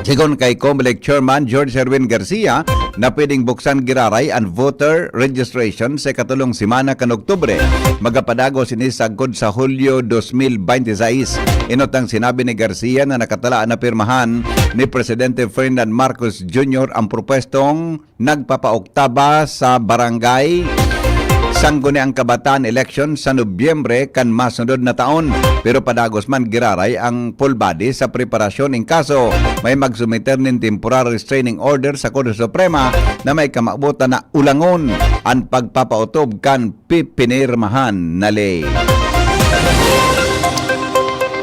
Sigon kay COMELEC Chairman George Erwin Garcia na pwedeng buksan giraray ang voter registration sa katulong simana kan Oktubre. Magapadagos ini sagkod sa Hulyo 2026. Inotang sinabi ni Garcia na nakatala na pirmahan ni Presidente Ferdinand Marcos Jr. ang propwestong nagpapauktaba sa barangay sangguniang kabataan election sa Nobyembre kan masunod na taon. Pero padagos man giraray ang full body sa preparasyon in kaso may magsumiter nin temporary restraining order sa Korte Suprema na may kamabutan na ulangon ang pagpapautob kan pipinirmahan na ley.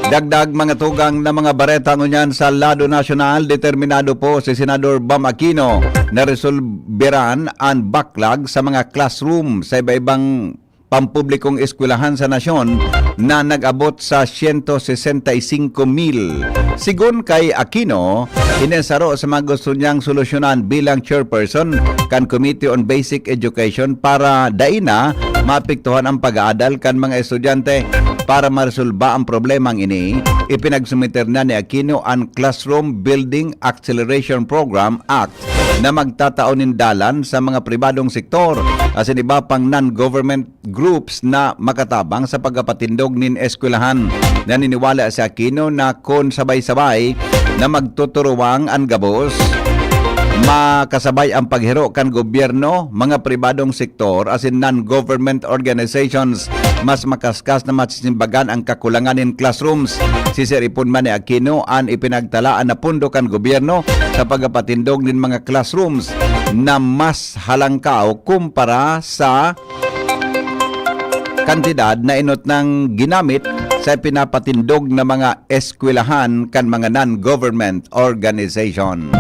Dagdag mga tugang na mga bareta ngunyan sa lado nasyonal, determinado po si Senador Bam Aquino na resolberan ang backlog sa mga classroom sa iba-ibang pampublikong eskwelahan sa nasyon na nag-abot sa 165,000. Sigun kay Aquino, inesaro sa mga gusto niyang solusyonan bilang chairperson kan Committee on Basic Education para daina maapektuhan ang pag-aadal kan mga estudyante. Para maresolba ang problemang ini, ipinagsumiter na ni Aquino ang Classroom Building Acceleration Program Act na magtataonin dalan sa mga pribadong sektor asin iba pang non-government groups na makatabang sa pagpapatindog nin eskwelahan. Naniniwala si Aquino na kung sabay-sabay na magtuturuwang ang gabos, makasabay ang paghiro kan gobyerno, mga pribadong sektor asin non-government organizations, mas makaskas na masisimbagan ang kakulangan in classrooms. Sisiripon man ni Aquino ang ipinagtalaan na pundo kan gobyerno sa pagpapatindog nin mga classrooms na mas halangkaw kumpara sa kantidad na inot ng ginamit sa pinapatindog na mga eskwelahan kan mga non-government organization.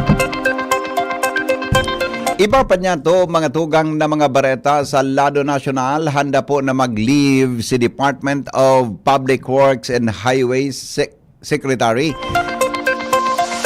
Iba pa niya to, mga tugang na mga bareta sa Lado Nacional, handa po na mag-leave si Department of Public Works and Highways Secretary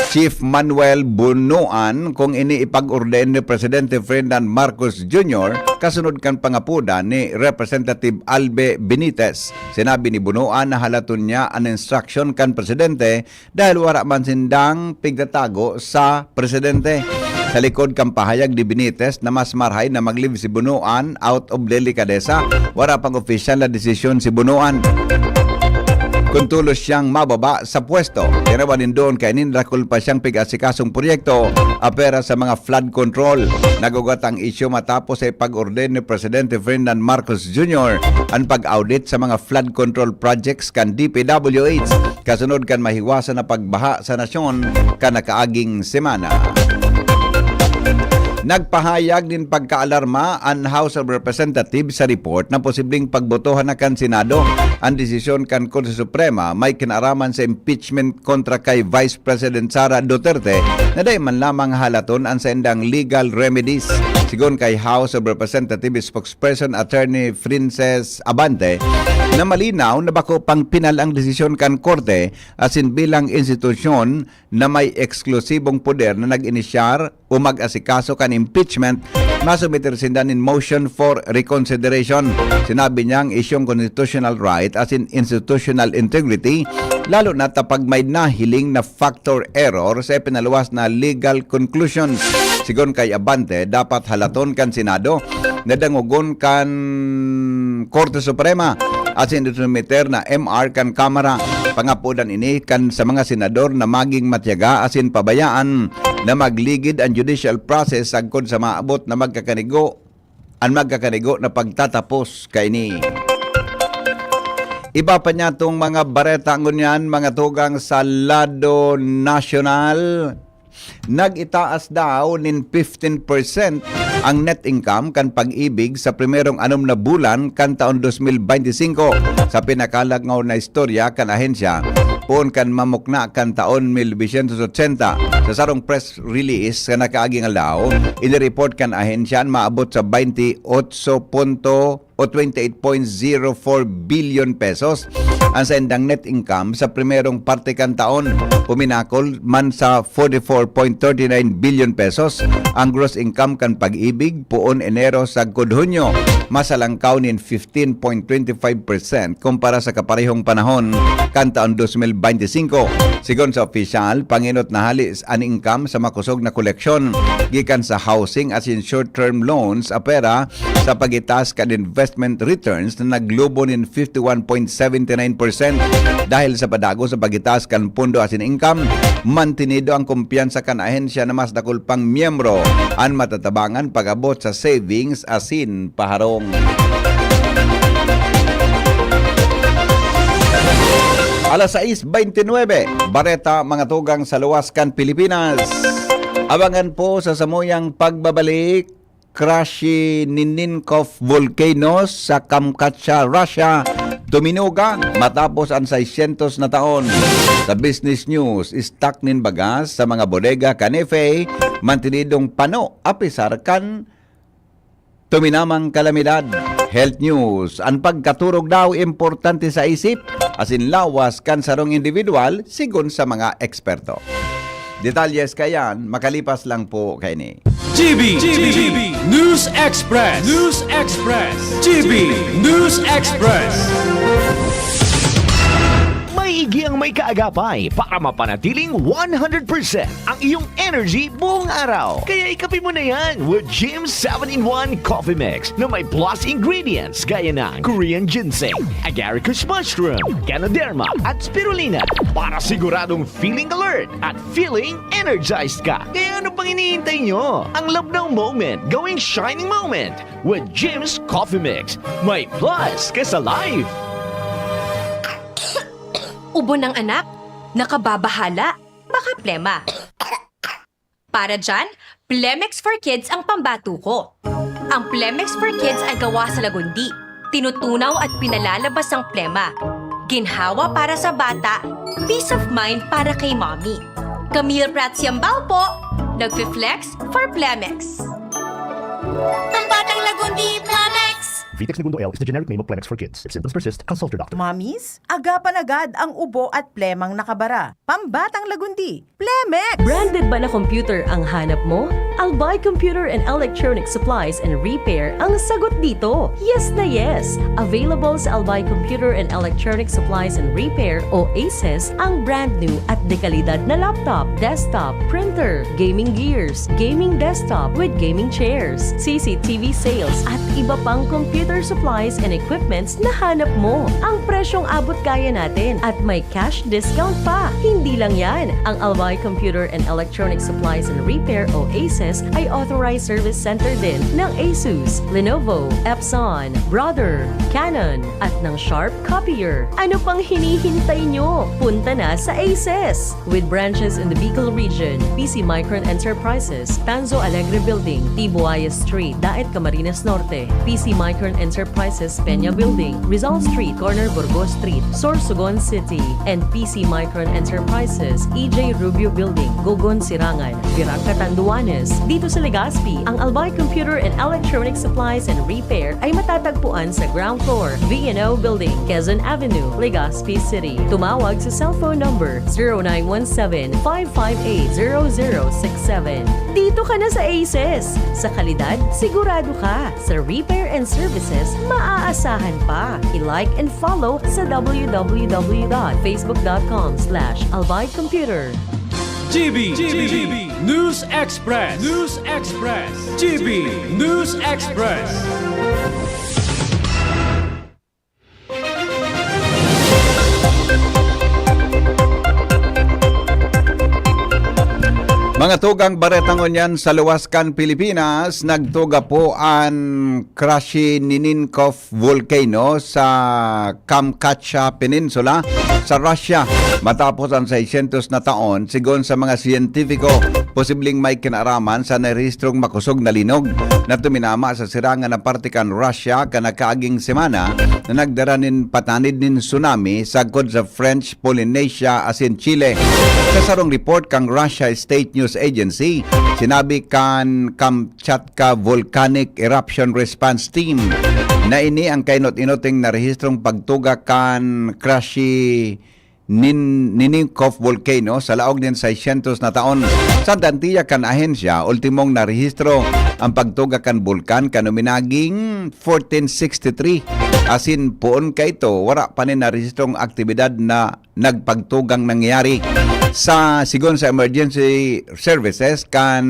Chief Manuel Bunuan kung ini ipag-orden ni Presidente Ferdinand Marcos Jr. kasunod kan pangapuda ni Representative Albe Benitez. Sinabi ni Bunuan na halaton niya ang instruction kan Presidente dahil wala man sindang pigtatago sa Presidente. Sa likod kang pahayag ni Benitez na mas marhay na mag-leave si Bunuan out of delikadesa, wala pang opisyal na desisyon si Bunuan kung tulos siyang mababa sa pwesto. Tinawanin doon kay ninrakul pa siyang pig-asikasong proyekto apera sa mga flood control. Nagugat ang isyu matapos ay pag-orden ni Presidente Ferdinand Marcos Jr. ang pag-audit sa mga flood control projects kan DPWH kasunod kan mahiwasan na pagbaha sa nasyon kan nakaaging semana. Nagpahayag din pagkaalarma ang House of Representatives sa report na posibleng pagbotohan na kan Senado ang desisyon kan Korte Suprema may kinaraman sa impeachment kontra kay Vice President Sara Duterte na day man lamang halaton ang sendang legal remedies. Sigon kay House of Representatives spokesperson Attorney Princess Abante na malinaw na bako pang pinal ang desisyon kan Korte asin bilang institusyon na may eksklusibong poder na nag-inisyar o mag-asikaso kan impeachment, masubmiter sindan in motion for reconsideration. Sinabi niyang isyong constitutional right as in institutional integrity, lalo na tapag may nahiling na factor error sa pinaluwas na legal conclusions. Sigon kay Abante, dapat halaton kan Senado, nadangugon kan Korte Suprema at sinusumiter na MR kan Kamara. Pangapudan ini kan sa mga senador na maging matyaga asin pabayaan na magligid ang judicial process sagkod sa maabot na magkakanigo na pagtatapos kaini. Iba pa niya itong mga bareta ngunyan, mga tugang sa Lado Nacional. Nag-itaas daw nin 15% ang net income kan pag-ibig sa primerong 6 na bulan kan taon 2025. Sa pinakalangaw na istorya kan ahensya, pon kan mamukna kan taon 1980. Sa sarong press release kan nakaaging alaw, inireport kan ahensya maabot sa 28.04 billion pesos ang sendang net income sa primerong parte kan taon. Puminakol man sa 44.39 billion pesos ang gross income kan pag-ibig puon Enero sa Hunyo, masalangkaw nin 15.25% kumpara sa kaparehong panahon kan taon 2025. Sigon sa opisyal, panginot na halis ang income sa makusog na koleksyon gikan sa housing as in short-term loans apera sa pagitas kan investment returns na naglubo nin 51.79%. Dahil sa padago sa pagitas kan pundo as in income, mantinido ang kumpiyansa kan ahensya na mas dakol pang miyembro ang matatabangan pag-abot sa savings asin paharong. Alas 6:29, bareta mga tugang sa luwas kan Pilipinas. Abangan po sa samuyang pagbabalik, crash Nininkov volcano sa Kamchatka, Russia. Tuminuga matapos ang 600 na taon. Sa Business News, stock nin bagas sa mga bodega kanefe, mantinidong pano apisar kan tuminamang kalamidad. Health news, ang pagkaturog daw importante sa isip, asin lawas kan sarong individual, sigon sa mga eksperto. Detalyes kayan, makalipas lang po kay ni. GB News Express. News Express. GB News Express. Maigi ang may kaagapay para mapanatiling 100% ang iyong energy buong araw. Kaya ikapin mo na yan with Jim's 7-in-1 Coffee Mix na may plus ingredients gaya ng Korean ginseng, agaricus mushroom, Ganoderma at spirulina para siguradong feeling alert at feeling energized ka. Kaya ano pang hinihintay nyo? Ang love ng moment gawing shining moment with Jim's Coffee Mix. May plus ka sa life. Ubo ng anak, nakababahala, baka plema. Para dyan, Plemex for Kids ang pambato ko. Ang Plemex for Kids ay gawa sa lagundi, tinutunaw at pinalalabas ang plema. Ginhawa para sa bata, peace of mind para kay mommy. Camille Prats Yambao po, nagfi-flex for Plemex. Pambatang lagundi, Plemex! Vitex Segundo L is the generic name of Plemex for kids. If symptoms persist, consult your doctor. Mommies, agapan agad ang ubo at plemang nakabara. Pambatang lagundi, Plemex! Branded ba na computer ang hanap mo? Albay Computer and Electronic Supplies and Repair ang sagot dito. Yes na yes! Available sa Albay Computer and Electronic Supplies and Repair o ACES ang brand new at dekalidad na laptop, desktop, printer, gaming gears, gaming desktop with gaming chairs, CCTV sales at iba pang computer supplies and equipments na hanap mo. Ang presyong abot kaya natin at may cash discount pa. Hindi lang yan. Ang Albay Computer and Electronic Supplies and Repair o ACES ay authorized service center din ng ASUS, Lenovo, Epson, Brother, Canon at ng Sharp Copier. Ano pang hinihintay nyo? Punta na sa ACES! With branches in the Bicol region, PC Micron Enterprises, Tanzo Alegre Building, Tibuaya Street, Daet Camarines Norte, PC Micron Enterprises Peña Building, Rizal Street, Corner Burgos Street, Sorsogon City, and PC Micron Enterprises, EJ Rubio Building, Gogon Sirangan, Virac Catanduanes. Dito sa Legazpi, ang Albay Computer and Electronic Supplies and Repair ay matatagpuan sa ground floor, V&O Building, Quezon Avenue, Legazpi City. Tumawag sa cellphone number 0917-558-0067. Dito ka na sa ACES. Sa kalidad, sigurado ka. Sa repair and services, maaasahan pa. I-like and follow sa www.facebook.com/albaycomputer. GB News Express. News Express. GB News Express. Mga tugang baretang onyan sa Luwaskan, Pilipinas, nagtuga po ang Krasheninnikov Volcano sa Kamchatka Peninsula sa Russia. Matapos ang 600 na taon, sigon sa mga siyentipiko, posibleng may kinaraman sa narehistrong makusog na linog na tuminama sa sirangan na parte kan Russia kanakaaging semana na nagdaranin patanid nin tsunami sagkod sa French Polynesia asin Chile. Sa sarong report kang Russia State News Agency, sinabi kan Kamchatka Volcanic Eruption Response Team na ini ang kainot-inoting na rehistrong pagtuga kan Krasheninnikov Volcano sa laog din 600 na taon. Sa dantiya kan ahensya, ultimong narehistro ang pagtuga kan bulkan kanuminaging 1463. Asin poon ka ito, wala pa nin narehistrong aktibidad na nagpagtugang nangyari. Sa sigon sa emergency services kan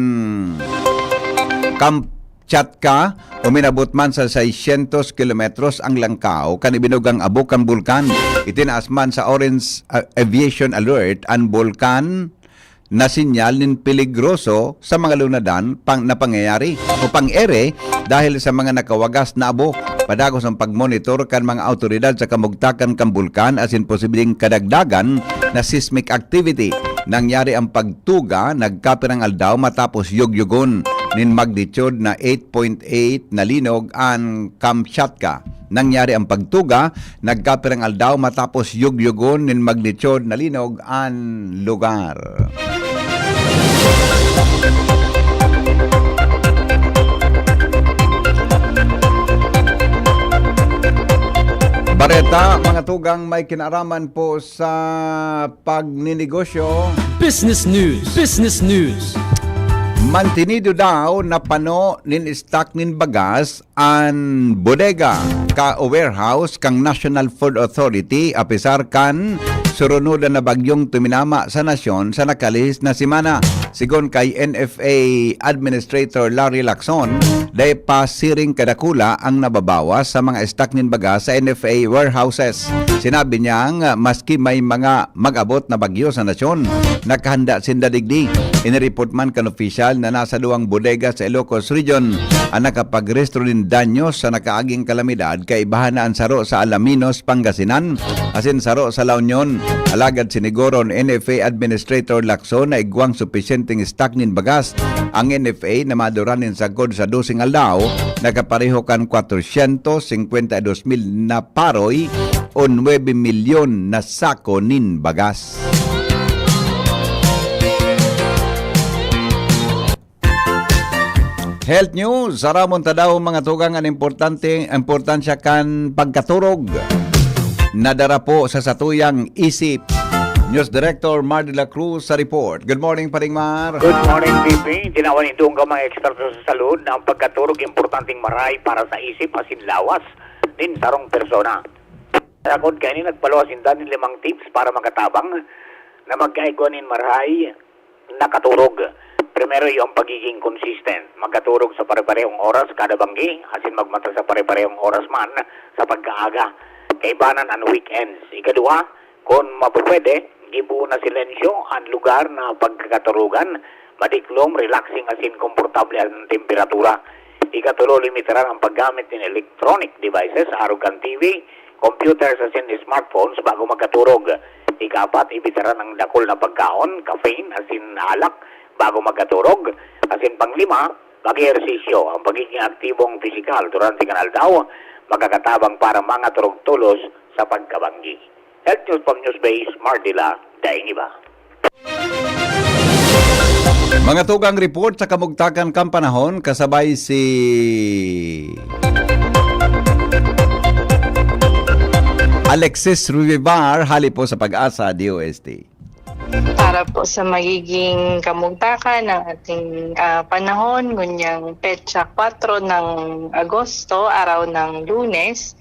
Kamchatka, uminabot man sa 600 kilometros ang langkaw kan ibinugang abok ang bulkan. Itinaas man sa Orange Aviation Alert ang bulkan na sinyal nin peligroso sa mga lunadan na pangyayari o pang-ere dahil sa mga nakawagas na abok. Padagos ang pagmonitor kan mga autoridad sa kamugtakan kan bulkan asin posibleng kadagdagan na seismic activity. Nangyari ang pagtuga, nagkapirang aldaw matapos yugyugon nin magnitude na 8.8 na linog ang Kamchatka. Nangyari ang pagtuga, nagkapirang aldaw matapos yugyugon nin magnitude na linog ang lugar. Bareta, mga tugang may kinaraman po sa pagninegosyo. Business News. Business News. Mantinido daw na pano nin stock nin bagas an bodega ka o warehouse kang National Food Authority apisar kan surunudan na bagyong tuminama sa nasyon sa nakalihis na simana. Sigon kay NFA Administrator Larry Lacson, day pasiring kadakula ang nababawas sa mga stock nin bagas sa NFA warehouses. Sinabi niyang maski may mga mag-abot na bagyo sa nasyon, nakahanda sinda digdi. Inireport man kan opisyal na nasa 2 bodega sa Ilocos Region ang nakapag-restro din danyos sa nakaaging kalamidad kay bahanaan saro sa Alaminos, Pangasinan, asin saro sa La Union. Alagad sinigoron NFA Administrator Lacson na igwang supisyenteng stock nin bagas. Ang NFA na maduranin sa god sa 12 aldaw, nakapareho kan 452,000 na paroy o 9 milyon na sako nin bagas. Health news, saramon ta daw mga tugang ang importansya kan pagkaturog. Nadara po sa satuyang isip. News Director Mar de la Cruz sa report. Good morning, Paring Mar. Good morning, VP. Tinawan ito ang mga eksperto sa salud na ang pagkaturog importanteng maray para sa isip asin lawas din sarong persona. Sakot kayo nagpaluasin din 5 tips para makatabang na magkaiguanin maray nakaturog. Primero yung pagiging consistent. Magkaturog sa pare-parehong oras kada banggi, asin magmata sa pare-parehong oras man sa pagkaaga. Kaibanan ang weekends. Ikadua, kung mapupwede, gibuo na silensyo ang lugar na pagkakaturugan, madiklom, relaxing asin komportable ang temperatura. Ikatulo, limitaran ang paggamit ng electronic devices, arugan TV, computers asin smartphones bago magkaturog. Ikapat, ibitaran ang dakol na pagkaon, caffeine asin alak, bago magkaturog. Asin panglima, pag-ehersisyo, ang pagiging aktibong pisikal durante kanal daw, magkakatabang para mga turog-tulos sa pagkabanggi. Health News from Newsbase, Mardila, daing iba. Mga tugang report sa kamugtakan kang panahon, kasabay si Alexis Ruivar, hali po sa Pag-asa, DOST. Para po sa magiging kamugtakan ng ating panahon, ngunyang petsa 4 ng Agosto, araw ng Lunes,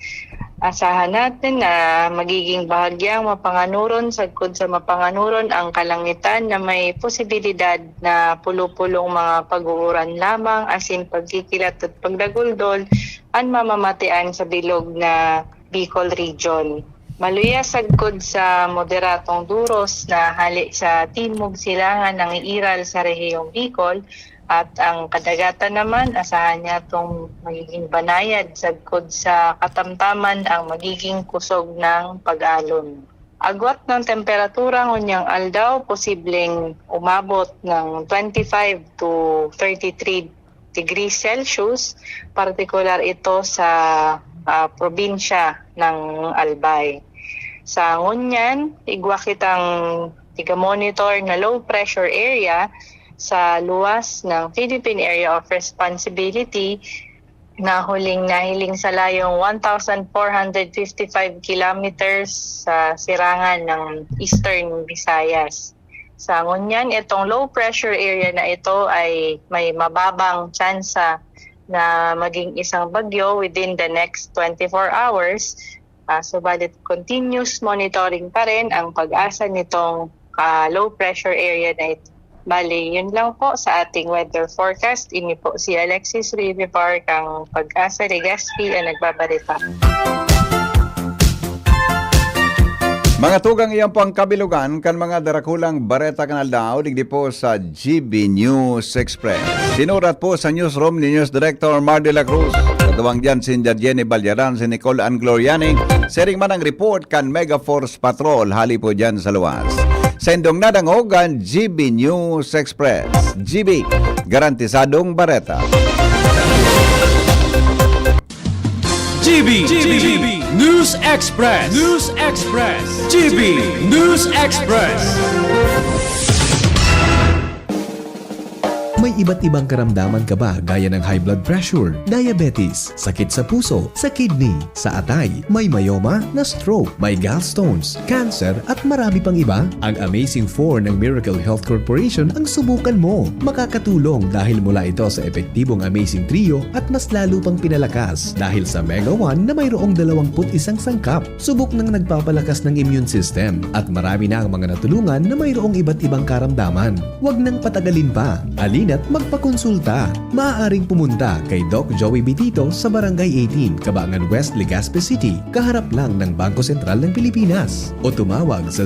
asahan natin na magiging bahagyang mapanganuron, sagkod sa mapanganuron ang kalangitan na may posibilidad na pulo-pulong mga pag-uuran lamang, asin pagkikilat at pagdaguldol ang mamamatian sa bilog na Bicol Region. Maluya sagkod sa moderatong duros na hali sa timog silangan ng iiral sa rehiyong Bicol at ang kadagatan naman asahan niya itong magiging banayad sagkod sa katamtaman ang magiging kusog ng pag-alon. Agwat ng temperatura ngunyang aldaw posibleng umabot ng 25 to 33 degrees Celsius, partikular ito sa probinsya ng Albay. Sa ngunyan, igwa kitang tiga-monitor na low pressure area sa luwas ng Philippine Area of Responsibility na nahiling sa layong 1,455 kilometers sa sirangan ng Eastern Visayas. Sa ngunyan, itong low pressure area na ito ay may mababang tsansa na maging isang bagyo within the next 24 hours. Subalit continuous monitoring pa rin ang pag-asa nitong low pressure area na ito. Bali, yun lang po sa ating weather forecast. Ini po si Alexis Rivivar kang Pag-asa Legazpi ang nagbabalita. Mga tugang iyan po ang kabilugan kan mga darakulang bareta kanal daw digdi po sa GB News Express. Sinurat po sa newsroom ni News Director Mar de la Cruz. Katuwang dyan si Jenny Balyaran, si Nicole Ann Gloriani. Sering man ang report kan Mega Force Patrol, hali po dyan sa luwas. Sa indong nadangog ang GB News Express. GB, garantisadong bareta. GB News Express. News Express. GB News Express. May iba't ibang karamdaman ka ba gaya ng high blood pressure, diabetes, sakit sa puso, sa kidney, sa atay, may myoma, na stroke, may gallstones, cancer at marami pang iba? Ang Amazing 4 ng Miracle Health Corporation ang subukan mo. Makakatulong dahil mula ito sa epektibong Amazing Trio at mas lalo pang pinalakas dahil sa Mega 1 na mayroong 21 sangkap. Subok ng nagpapalakas ng immune system at marami na ang mga natulungan na mayroong iba't ibang karamdaman. Huwag nang patagalin pa. Alina't magpakonsulta. Maaaring pumunta kay Doc Joey Bitito sa Barangay 18, Cabangan West, Legazpi City, kaharap lang ng Bangko Sentral ng Pilipinas. O tumawag sa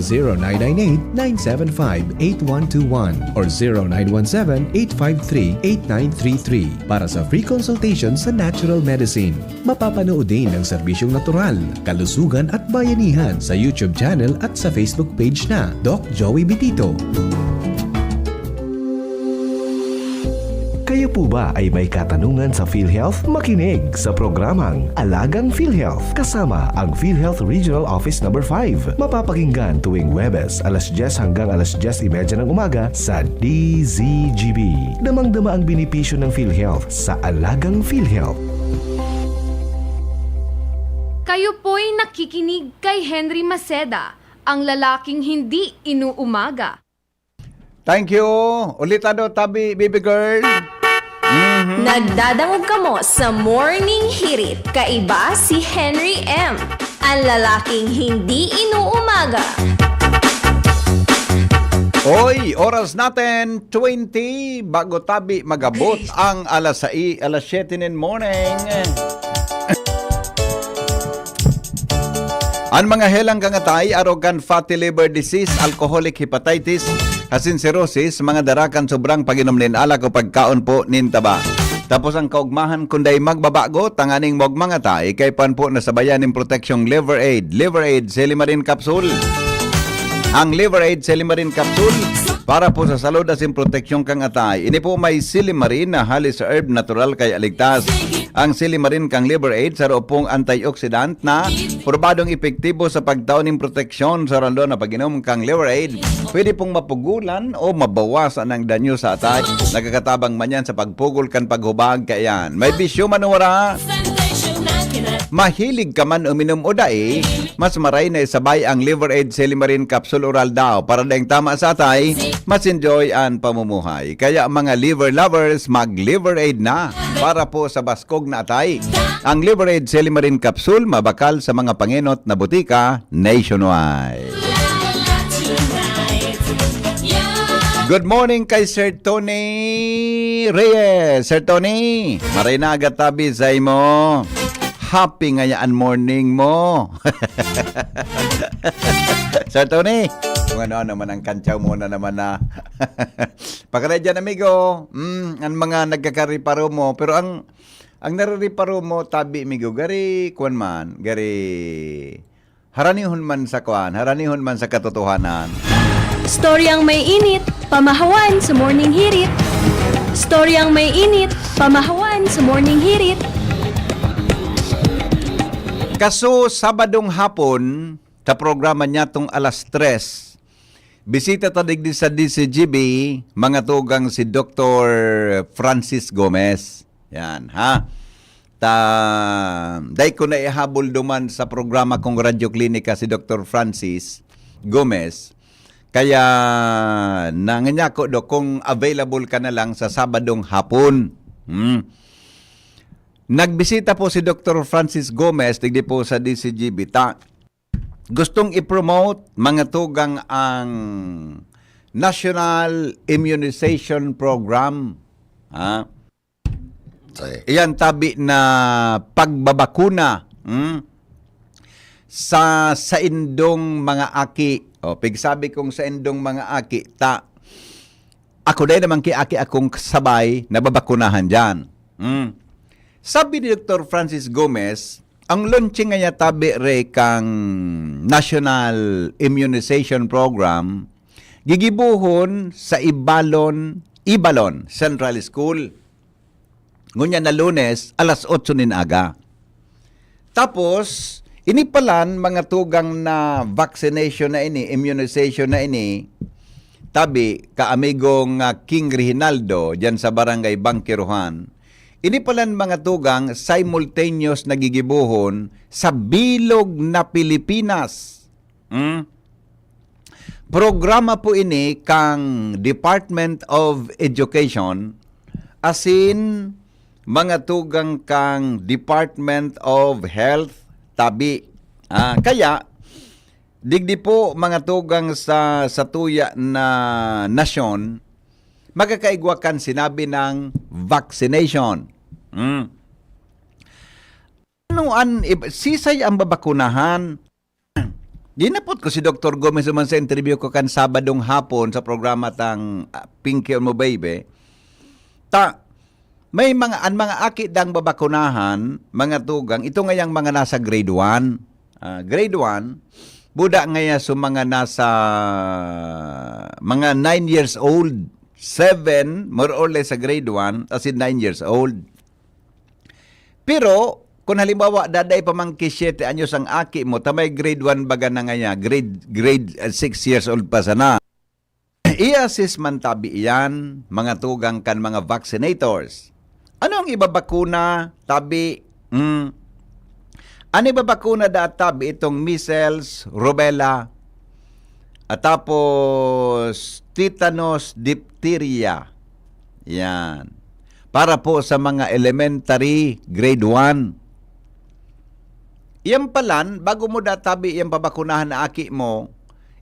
0998-975-8121 or 0917-853-8933 para sa free consultation sa natural medicine. Mapapanood din ang serbisyong natural, kalusugan at bayanihan sa YouTube channel at sa Facebook page na Doc Joey Bitito. Kayo po ba ay may katanungan sa PhilHealth? Makinig sa programang Alagang PhilHealth kasama ang PhilHealth Regional Office No. 5. Mapapakinggan tuwing Huwebes, alas 10 hanggang alas 10:30 ng umaga sa DZGB. Damang-dama ang benepisyo ng PhilHealth sa Alagang PhilHealth. Kayo po'y nakikinig kay Henry Maceda, ang lalaking hindi inuumaga. Thank you. Ulitado tabi, baby girl. Nagdadangog ka mo sa Morning Hirit. Kaiba si Henry M. Ang lalaking hindi inuumaga. Oy, oras natin 20 bago tabi magabot ang alas 7 in morning. Ang mga helang kangatay, arrogant fatty liver disease, alcoholic hepatitis, hasin cirrhosis, mga darakan sobrang paginom nin alak o pagkaon po nin taba. Tapos ang kaugmahan kunday magbabago, tanganing mog mga tay, kay pan po nasabayan ng proteksyong Liver Aid. Liver Aid, Silimarin Capsule. Ang Liver Aid, Silimarin Capsule, para po sa salud asin proteksyon kang atay. Ini po may Silimarin na halis sa herb natural kay aligtas. Ang Silimarin kang Liver Aid sa pong antioxidant na probadong epektibo sa pagtaon ng proteksyon sa rando na pag-inom kang Liver Aid. Pwede pong mapugulan o mabawasan ang danyo sa atay. Nagkakatabang man yan sa pagpugol kan paghubag kayan. May bisyo manuwara. Mahilig ka man uminom o dae, mas maray na isabay ang Liver Aid Silimarin Capsule Oral daw para daing tama sa atay, mas enjoy ang pamumuhay. Kaya mga liver lovers, mag-Liver Aid na para po sa baskog na atay. Ang Liver Aid Silimarin Capsule mabakal sa mga panginot na butika nationwide. Good morning kay Sir Tony Reyes. Sir Tony, maray na agad tabi sa mo. Happy ngayaan morning mo. Sir Tony, kung ano naman ang kantsaw muna naman na. Pagkala dyan, amigo, ang mga nagkakariparo mo, pero ang naririparo mo, tabi, amigo, gari, kuwan man, gari, haranihon man sa kuwan, haranihon man sa katotohanan. Storyang may init, pamahawan sa Morning Hirit. Storyang may init, pamahawan sa Morning Hirit. Kaso Sabadong hapon, sa programa niya tong alas 3, bisita tadig sa DCGB, mga tugang si Dr. Francis Gomez. Yan, ha? Day ko na ihabol duman sa programa kong Radyo Klinika si Dr. Francis Gomez. Kaya nanganya ko do kung available ka na lang sa Sabadong hapon. Nagbisita po si Dr. Francis Gomez, tigdi po sa DCGB. Gustong i-promote mga tugang ang National Immunization Program. Ha? Iyan tabi na pagbabakuna sa indong mga aki. O, pigsabi kong sa indong mga aki, ako din naman ki aki akong sabay na babakunahan dyan. Sabi ni Dr. Francis Gomez, ang launching nga tabi re kang National Immunization Program, gigibuhon sa Ibalon Central School. Ngunya na Lunes, alas 8 nin aga. Tapos, inipalan mga tugang na vaccination na ini, immunization na ini, tabi, kaamigong King Reginaldo, dyan sa barangay Bangkiruhan, ini palan mga tugang simultaneous nagigibuhon sa bilog na Pilipinas. Programa po ini kang Department of Education asin mga tugang kang Department of Health tabi. Kaya digdi po mga tugang sa tuya na nasyon magkakaigwakan sinabi ng vaccination. Sisay ang babakunahan. Ginapot ko si Dr. Gomez naman sa interview ko kan Sabadong hapon sa programa tang Pinky on Mo Baby. May mga akit dang babakunahan, mga tugang, ito ngayang mga nasa grade 1. Grade 1, buda ngaya so mga nasa mga 9 years old. 7, more or less sa grade 1, as in 9 years old. Pero, kung halimbawa, daday pa mang 7 anyos ang aki mo, tamay grade 1 baga na ngaya, grade 6 years old pa sana. I-assist man tabi iyan, mga tugang kan mga vaccinators. Ano ang ibabakuna tabi? Ano ibabakuna da tabi itong measles, rubella, at tapos tetanus, diphtheria. Yan. Para po sa mga elementary grade 1. Iyang palan, bago mo databi iyang pabakunahan na aki mo,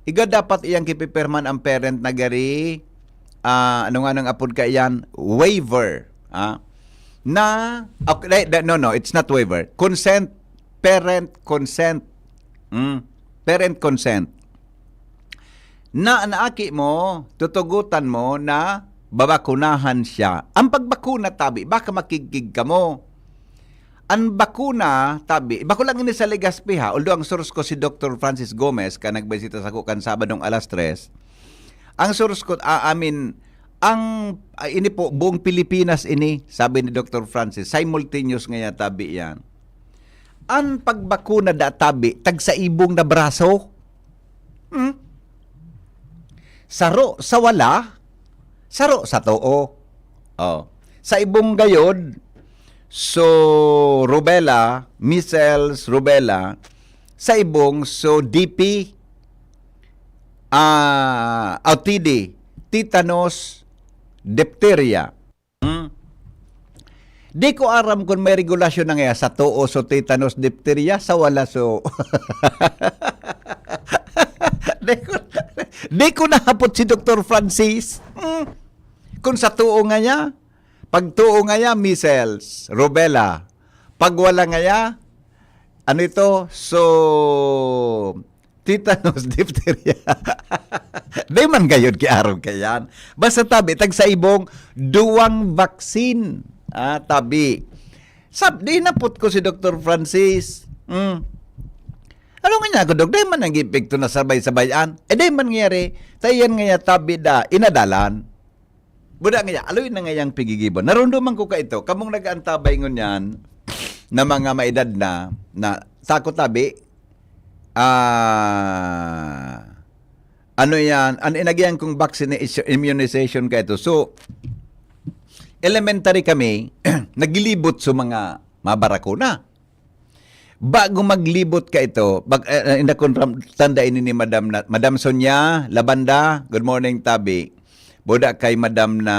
iga dapat iyang kipipirman ang parent na gari, ano nga nang apod ka iyan, waiver. No, it's not waiver. Consent, parent consent. Parent consent. Na anaaki mo, tutugutan mo na babakunahan siya. Ang pagbakuna, tabi, baka makigig ka mo. Ang bakuna, tabi, bako lang ini sa Legazpi ha, although ang source ko si Dr. Francis Gomez, ka nagbisita sa kukan Sabadong alas 3, ang source ko, ini po, buong Pilipinas ini, sabi ni Dr. Francis, simultaneous ngaya tabi yan. Ang pagbakuna da tabi, tagsaibong na braso, saro sa wala, saro sa too. Sa ibong gayod, so rubella, measles, rubella, sa ibong so DP, OTD, tetanus, diphtheria. Di ko aram kung may regulasyon na nga sa too so tetanus, diphtheria, sa wala so Di ko nahapot si Dr. Francis. Kung sa tuo nga niya, pag tuo nga niya, measles, rubella. Pag wala nga niya, ano ito? So, tetanus, diphtheria. Di man gayod kiaraw kayan. Basta tabi, tag sa ibong duwang vaccine. Tabi. Di napot ko si Dr. Francis. Ano nga niya, Dok? Dahil man ang epekto na sabay-sabayan. Dahil man nangyari, tayan nga tabi da, inadalan. Buda nga aloy na nga yung pigigibon. Narunduman ko ka ito, kamong nag-antabay ngon yan, na mga maedad na sako tabi, ano yan, inagyan kong vaccination, immunization ka ito. So, elementary kami, naglibot sa mga mabarakuna. Bago maglibot ka ito, tanda ini ni Madam Sonia Labanda, good morning tabi. Boda kay Madam na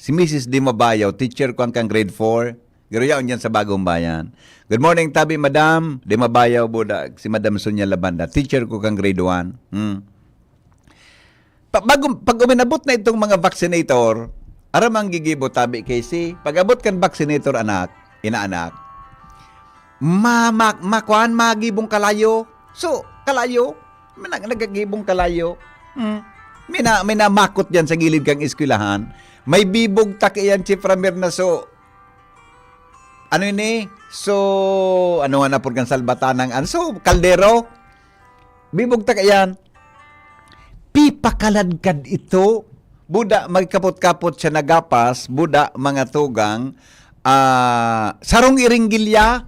si Mrs. Di Mabayaw, teacher ko ang kang grade 4. Giroyaon yan sa Bagong Bayan. Good morning tabi Madam Di Mabayaw, boda si Madam Sonia Labanda, teacher ko kang grade 1. Pag uminabot na itong mga vaccinator, aram ang gigibo tabi Casey, pag abot kan vaccinator inaanak, makuan magibong kalayo. So, kalayo, nagagibong kalayo. Minamakot yan sa gilid kang eskwelahan. May bibog tak iyan si Framer na so. Ano ini? So, ano nga na po kang salbatanang so, kaldero. Bibog tak iyan. Pipakaladkad ito. Buda, magkapot-kapot siya nagapas. Buda, mga tugang. Sarong iringgilya.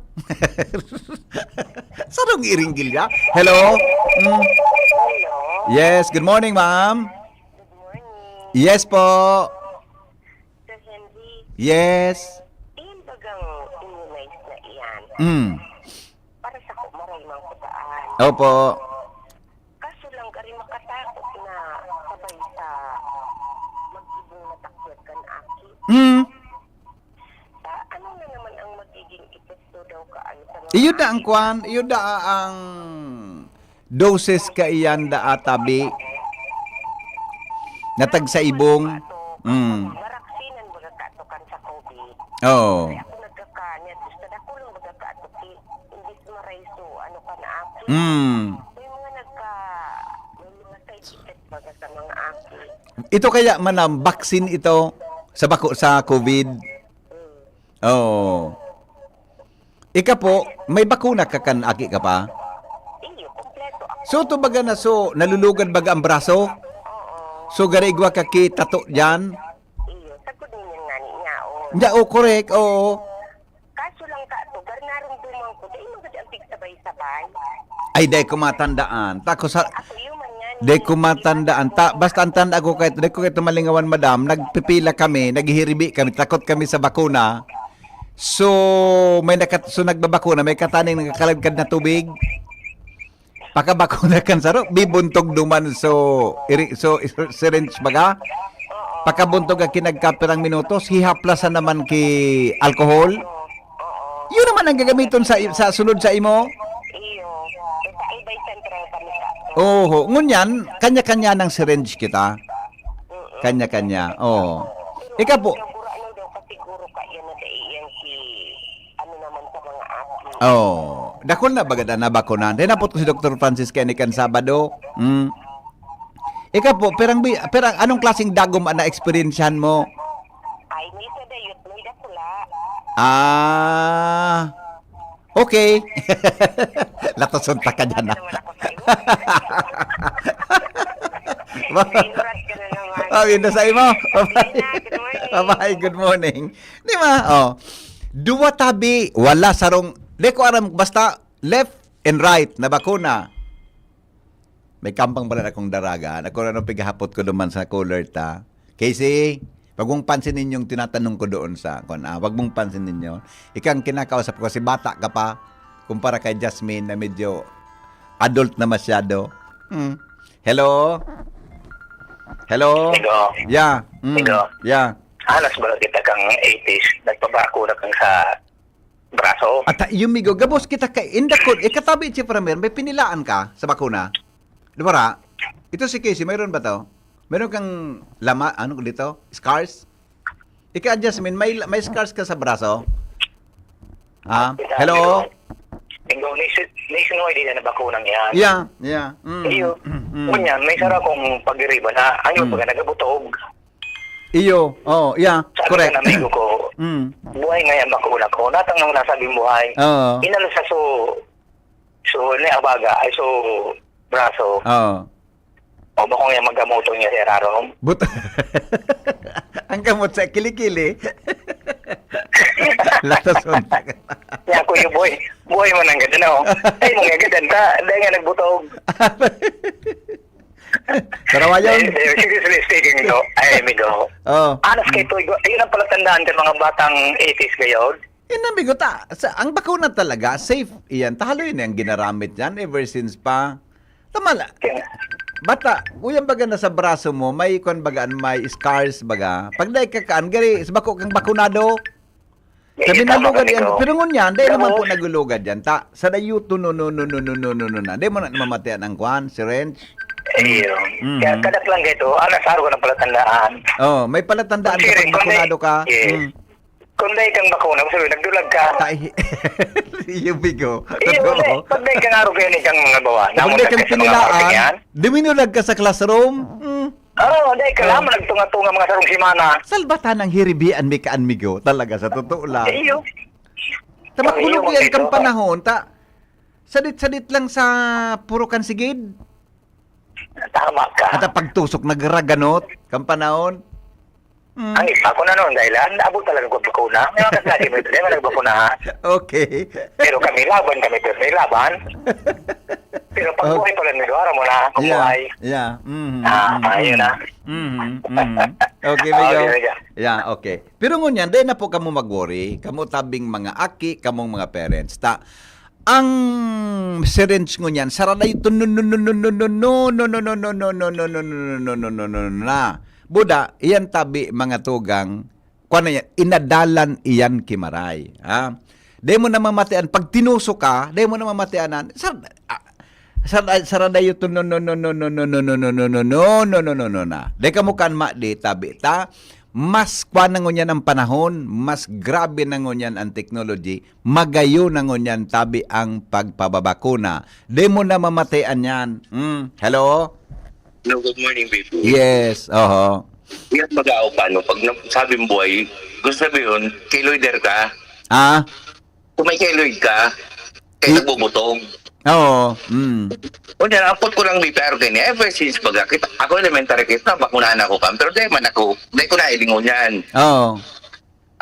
Sarong iringgilya. Hello? Yes, good morning, ma'am. Yes po. Sir Henry, Yes. iyan bagang immunize na iyan. Para sa kumaray mang kutaan. Opo. Kaso lang kari makatakot na sabay sa mag-ibong natakyat kan aki. Ano na naman ang magiging epekto daw kaan sa mga Iyo da ang kwan, iyo da ang doses ka iyan da atabi. Natag sa ibong. maraksinan baga kaatukan sa COVID. Oh. Kaya ako nagkakanya, gusto na ko lang baga kaatuki. Hindi maray so, ano ka na aki. May mga side effect baga sa mga aki. Ito kaya manam vaccine ito sa bako sa COVID. Oh. Ika po, may bakuna ka kan aki ka pa? So to baga na so nalulugad baga ang braso? So garigwa ka ki tato diyan? Ya, oh, correct. Oo. Kaso lang ka to, garnarong dumang ko, dahil mga ang tigsabay-sabay. Ay, day ko matandaan. Tako sa... Day ko matandaan. Basta ang tanda ko kahit day ko kahit malingawan, madam, nagpipila kami, naghihiribi kami, takot kami sa bakuna. So, nagbabakuna, may kataning nagkakalagkad na tubig. Pakabakuna kan saro, bibuntog duman so syringe baga. Pakabuntog ang kinagkapirang minutos, hihaplasan naman ki alcohol. Yun naman ang gagamiton sa sunod sa imo. Oo, ngunyan, kanya-kanya ng syringe kita. Kanya-kanya, oo. Ika po. Oh, dakon na bagada na bakunan. Dahil napot ko si Dr. Francis Kenikan Sabado. Ika po, perang anong klaseng dagom na experiensyan mo? Ay, may sa dayot, may dakula. Okay. Latosunta ka dyan na. Yun na sa imo. Bye-bye, good morning. Di ba? Oh. Dua tabi, wala sarong, di ko aram, basta left and right na bakuna. May kampang pala akong daraga. Ako na nung pigahapot ko duman sa cooler ta. Casey, wag mong pansinin yung tinatanong ko doon sa, wag mong pansinin ninyo. Ikang kinakausap ko, kasi bata ka pa, kumpara kay Jasmine na medyo adult na masyado. Hello? Hello? Migo. Yeah. Migo. Yeah. Alas ba kita kang 80s, nagpabako na kang sa braso? At yung migo, gabos kita kay indakon, ikatabi si Pramer, may pinilaan ka sa bakuna? Di ba ra? Ito si Casey, mayroon ba to? Mayroon kang ano dito? Scars? Ika, Jasmine, may scars ka sa braso? Ha? Hello? Migo, nationwide din na bakunang yan. Yeah. Iyo. Kunyan, may sara kong pag-iriba na ano pag nagabutog. Iyo, yeah, sabi correct. Sabi ng amigo ko, buhay nga yan bakuna ko. Natang nang nasabing buhay. Inalo sa so abaga, ay so braso. O ba kung yung maggamotong niya si Rarom? Ang gamot sa kilikili. Latason. Yan ko yung buhay mo nang ganda, no? Ay, mga ganda, dahil nga nagbutog. Tarawayon. Seriously speaking, ito, ay, amigo. Anas kayo ito, ayun ang palatandaan ka mga batang 80s ngayon. Yan ang bigo ang bakuna talaga, safe iyan. Tahalo yun ang ginaramit yan ever since pa. Tamala. Bata, uyang baga na sa braso mo, may may scars baga. Pag dahil kakaan, gari, bako kang bakunado. Sabi na lugad yan. Pero ngunyan, dahil naman po nagulugad yan. Sa dayuto, no. Dahil mo na mamatayan ang kwan, syringe. Ayun. Kaya kadat lang ito, anasaro ko ng palatandaan. May palatandaan kapag bakunado ka. Yes. Kung dahil kang bakuna, sabi, nagdulag ka. Yung bigo. Pag dahil kang araw kayo kang mga bawa. Pag dahil kang pinilaan, diminulag ka sa classroom. Dahil ka naman nagtunga-tunga mga sarong simana. Salbatan ng hiribian mi kaan migo. Talaga, sa totoo lang. Iyo. Tamakulog yan kang panahon. Sadit-sadit lang sa puro kansigid. Tama ka. At pagtusok nagraganot kang panahon. Ang isa ko na noon dahil naabot talaga ko bakuna. May mga kaslagi mo ito, di ba nagbakuna? Okay. Pero kami laban. pero pag buhay pala nito, aram mo na, kung buhay. Yeah. Mm-hmm. Ayun na. Okay, Migo. Yeah, okay. Pero ngunyan, dahil na po kamo mag-worry, kamo tabing mga aki, kamong mga parents, ang syringe ngunyan, sarada ito, no, na. Buda, iyan tabi mga tugang, kuan na yan, inadalan iyan kimaray. Ha? Di mo na mamatian, pag tinuso ka, di mo na mamatianan, sarada ito, no, na. Di ka mo kan ma, di tabi, mas kuan na ngunyan ang panahon, mas grabe na ngunyan ang technology, magayo na ngunyan tabi ang pagpababakuna. Di mo na mamatian yan. Hello? No, good morning, baby. Yes, oho. Yan mag-aaw pa, no? Pag sabi mo buhay, gusto sabihin, keloider ka. Ah? Kung may keloid ka, kaya nagbubutong. Oo. O dyan, apot ko lang pero kanya, ever since ako elementary kita, bakunahan ako ka, pero dahil man ako, dahil ko na ilingon yan. Oo.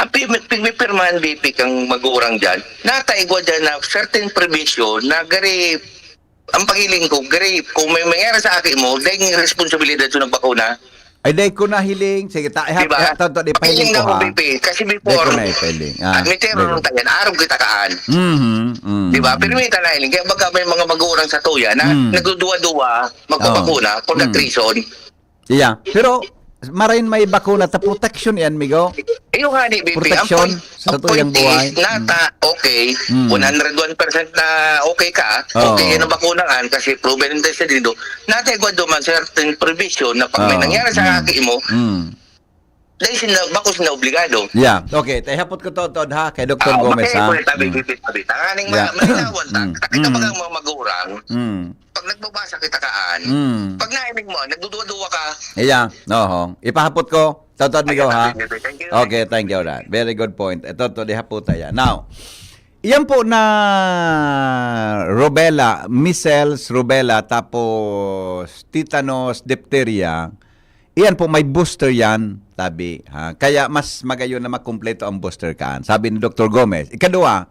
Ang pipirmahan BP kang mag-uurang dyan, nataigwa dyan na certain provision na gari, ang pagiling ko, gari, kung may mangyari sa akin mo, dahil yung responsibilidad sa nagbakuna. Ay, dahil ko na hiling. Sige, diba? Di pahiling ko, na ha? ako, BP. Kasi before, at may terror tayo, araw kita kaan. Diba? Pero may tanahiling. Kaya baga may mga mag-uurang sa tuya na nagduduwa-duwa, magpapakuna for that reason. Yeah. Pero, marahin may bakuna, protection yan, Migo. Yung nga ni, BP, Protection sa tuyang buhay. Nata, okay, 101% na okay ka, okay yan ang bakunaan kasi proven and tested dito. Nata, igwa duman certain provision na pag may nangyari sa kaki mo, dahil bakos na obligado. Yeah. Okay. Tahapot ko to, ha? Kay Dr. Gomez, ha? Tabi. Tanganing malinawan ta. Kita bagang mga mag-urang, pag nagbabasa kita kaan, pag nainig mo, nagduduwa-duwa ka. Yeah. Oo. Ipahapot ko. Totoo, Migo, ha? Okay, thank you, Dad. Very good point. Ito, dihapot tayo. Now, iyan po na rubella, measles, rubella, tapos tetanus, diphtheria, iyan po, may booster yan, tabi. Ha? Kaya mas magayon na makumpleto ang booster kan. Sabi ni Dr. Gomez. Ikadua,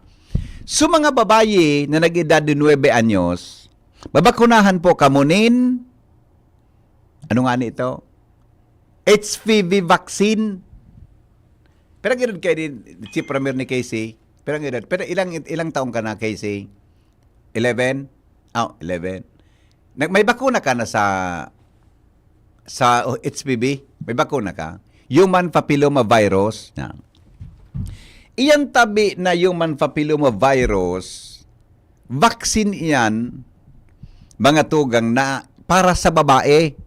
sa mga babayi na nag-edad de 9 anyos, babakunahan po kamunin, ano nga nito? HPV vaccine. Pero ganoon kayo din, Chief Premier ni Casey. Pero ilang taong ka na, Casey? 11? 11. May bakuna ka na sa HPV? May bakuna ka? Human papilloma virus. Iyan tabi na human papilloma virus, vaccine iyan, mga tugang na para sa babae.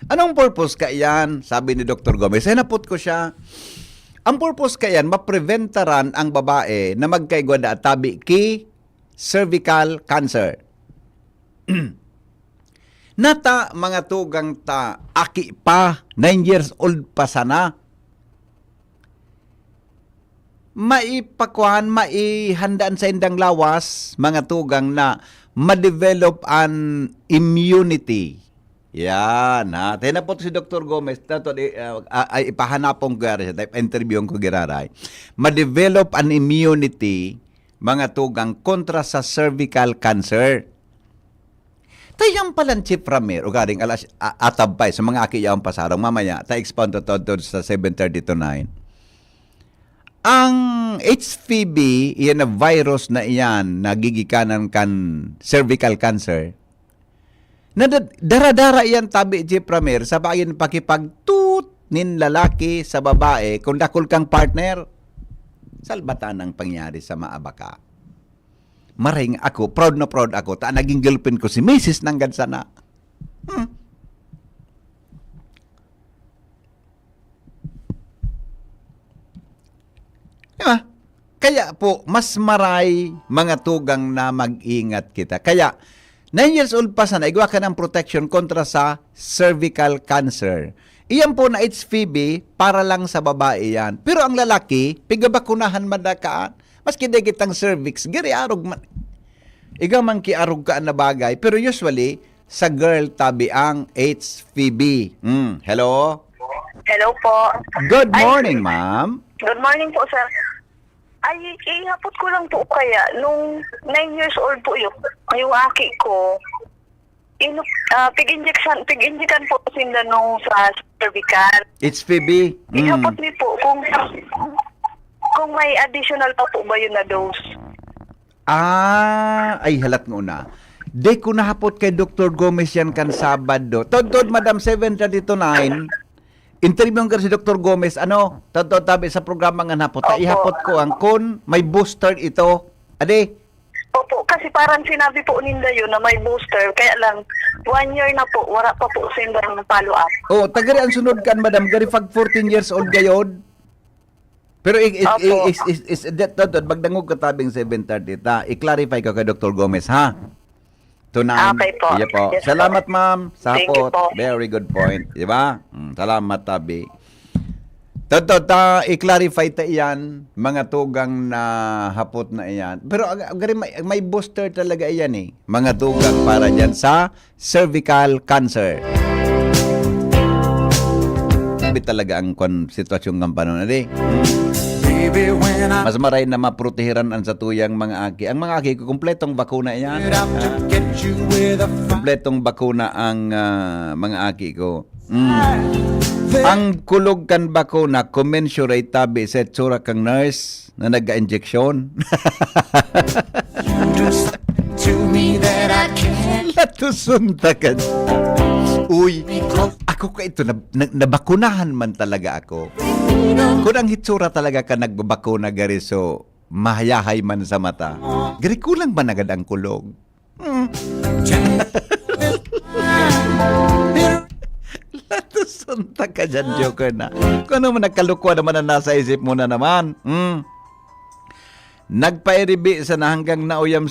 Anong purpose ka yan? Sabi ni Dr. Gomez. Naput ko siya. Ang purpose ka yan, mapreventaran ang babae na magkaigwada at tabi ki cervical cancer. Nata mga tugang ta, aki pa, 9 years old pa sana. Maipakuhan, maihandaan sa indang lawas, mga tugang na ma-develop an immunity. Yan, ha. Tayo na po si Dr. Gomez. Ipahanapong ko gari siya. Interview ko giraray. Ma-develop an immunity, mga tugang, kontra sa cervical cancer. Tayang palang Chief Ramir, o garing alas atabay sa mga akiyang pasarong. Mamaya, ta-expound to sa 7:30 to 9. Ang HPV, iyan na virus na iyan, nagigikanan kan cervical cancer, na dara-dara iyan tabi, Chief Ramir, sa bayan pakipagtut nin lalaki sa babae, kung dakol kang partner, salbatan ang pangyari sa maabaka. Maring ako, proud na proud ako, naging girlfriend ko si Mrs. nang gansana. Diba? Kaya po, mas maray mga tugang na mag-ingat kita. Kaya, 9 years old pa sana, igwa ka ng protection kontra sa cervical cancer. Iyan po na HPV, para lang sa babae yan. Pero ang lalaki, pigabakunahan madakaan, maski di kitang cervix, giri arog man. Iga man ki arog ka na bagay. Pero usually, sa girl tabi ang HPV. Hello? Hello po. Good morning, ma'am. Good morning po, sir. Ay, ihapot ko lang po kaya. Nung 9 years old po yung aki ko, pig-injection po sila nung sa cervical. HPV. Ihapot niyo po kung may additional pa po ba yun na dose. Ay halat nga una. Di ko nahapot kay Dr. Gomez yan kan Sabado. Tod, Madam 7:39. Interview nga si Dr. Gomez, tod tabi sa programa nga hapot. Ihapot ko ang kun may booster ito. Ade? Opo, kasi parang sinabi po ninda yun na may booster. Kaya lang, 1 year na po, wala pa po sila ng follow-up. Oh, tagari ang sunod kan, Madam. Gari pag 14 years old gayod. Pero magdangog ka tabing 7:30 ta. I-clarify ka kay Dr. Gomez, ha? Tonight. Okay po. Iya po. Yes, Salamat, po. ma'am. Thank you Sapot. po. Very good point. Di ba? Salamat, tabi. I-clarify ta iyan, mga tugang na hapot na iyan. Pero may booster talaga iyan eh. Mga tugang para dyan sa cervical cancer. Sabi talaga ang sitwasyon ng panon na di. Mas maray na maprotehiran ang sa tuyang mga aki. Ang mga aki, kumpletong bakuna yan. Kumpletong bakuna ang mga aki ko. Ang kulog kan bakuna, commensurate tabi sa tsura kang nurse na nag-injection. Latusunta ka. Uy, ako ka ito, nabakunahan man talaga ako. Kung ang hitsura talaga ka nagbabakuna, gari, so mahayahay man sa mata, gari, kulang ba nagad ang kulog? Latusunta ka dyan, joker na. Kung ano man nagkalukwa naman na nasa isip mo na naman. Nagpairibi sa na hanggang nauyam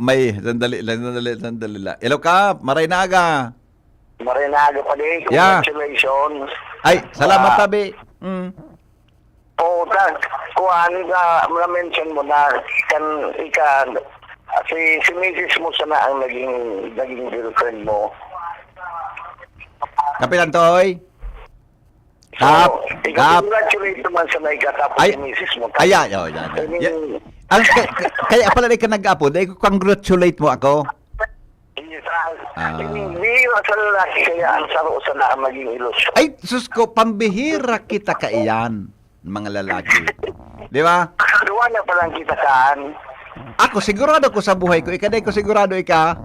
may sandali lang. Hello ka, maray na aga. Marinaga pa din. Congratulations. Ay, salamat tabi. Oo, kuhaan ka, na-mention mo na si Mrs. mo sana ang naging girlfriend mo. Kapitan Toy. Congratulate naman sa naikatapos si Mrs. mo. Kaya pala ka nag-apo, dahil congratulate mo ako. Hindi sa lalaki kaya ang saro sa na maging ilusyon. Ay, sus ko, pambihira kita kaiyan, mga lalaki. Di ba? Duwa na palang kita kaan. Ako, sigurado ko sa buhay ko. Ikaday ko sigurado, ika.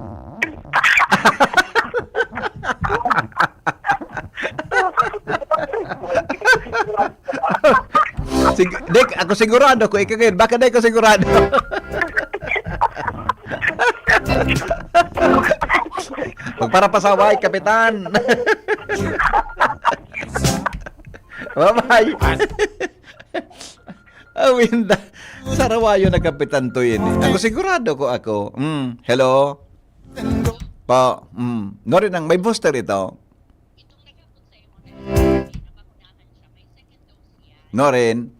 Ako sigurado ko, ika ngayon. Baka day ko sigurado. Magparapasaway, kapitan. Bye-bye. Awinda. Sarawayo na kapitan to yun eh. Ako sigurado ko ako. Hello? Po. No rin ang may booster ito. No rin.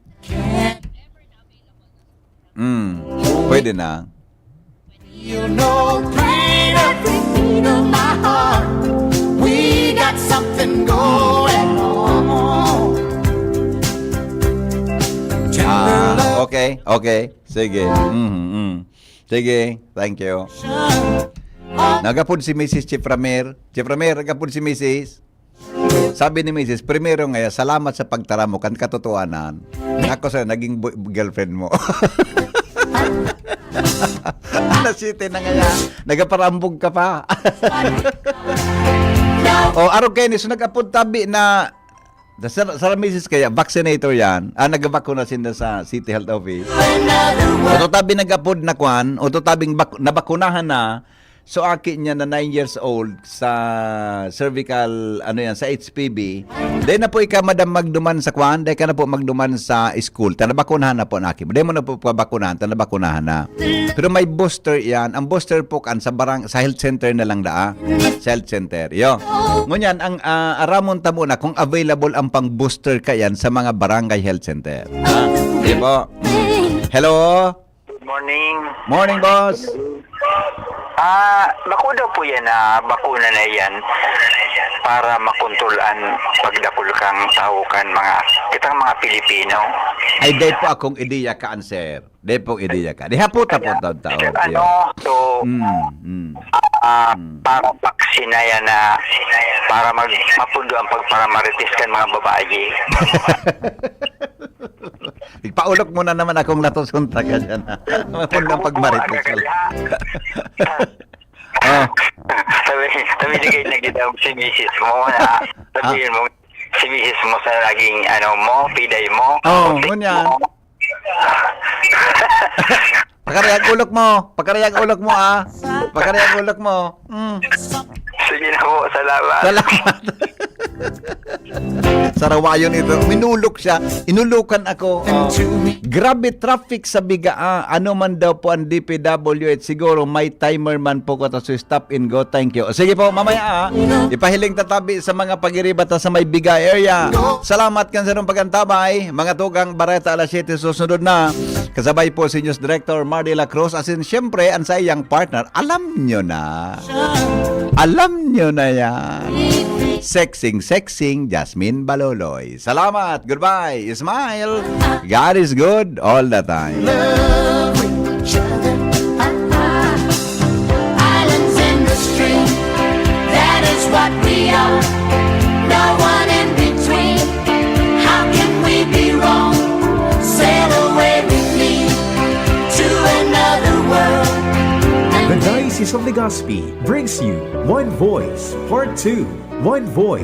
Pwede na. You know, playing every beat of my heart. We got something going on. Okay. Sige. Sige, thank you. Nagapod si Mrs. Chief Ramir, nagapod si Mrs. Sabi ni Mrs. Primero nga, salamat sa pagtara mo kan katotohanan. Ako sa naging girlfriend mo. Nasite na nga nagaparambog ka pa. Araw kayo ni, so nag-apod tabi na sa Mrs. kaya, vaccinator yan. Nagabakuna sila sa City Health Office. O tabi nag-apod na kwan, o tabing nabakunahan na, so aki niya na 9 years old sa cervical, sa HPV. Dahil na po ika, madam, magduman sa kwan, dahil ka na po magduman sa school. Tanabakunahan na po na aki. Dahil mo na po pabakunahan, tanabakunahan na. Pero may booster yan. Ang booster po kan sa health center na lang sa health center. Yo. Ngunyan, ang aramon ta muna kung available ang pang booster ka yan sa mga barangay health center. Di po? Hello? Good morning. Morning, boss. Bako daw po yan na bakuna na yan para makontrolan pagdakul kang tao kan kitang mga Pilipino. Ay, di po akong ideya ka, sir. Di po ideya ka. Di haputa po tao. Para vaksina yan na para mapundo ang pagparamaritis kan mga babae. Ipaulok mo na naman akong latosunta ka dyan. Mapundang pagmaritis ka lang. Sabi na kayo nagdidawag si misis mo na sabihin mo si misis mo sa laging piday mo. Ngunyan. Pakarayag ulok mo. Pakarayag ulok mo. Sige na po, salamat. Sarawayon ito. Minulok siya. Inulukan ako. Grabe traffic sa Bigaa. Ano man daw po ang DPWH. Siguro may timer man po ko to stop and go. Thank you. Sige po, mamaya ipahiling tatabi sa mga pagiribata sa may Biga area. Salamat kan sa nung pagantabay. Mga tugang Bareta alas 7 susunod na. Kasabay po si News Director Mardy La Cruz. As in, syempre, ang sa iyang partner, alam nyo na yan. Sexing, Jasmine Baloloy. Salamat. Goodbye. Smile. God is good all the time. Islands in the stream, that is what we are. No one in between. How can we be wrong? Sail away with me to another world. The Diocese of Legazpi brings you One Voice, Part 2. One Voice.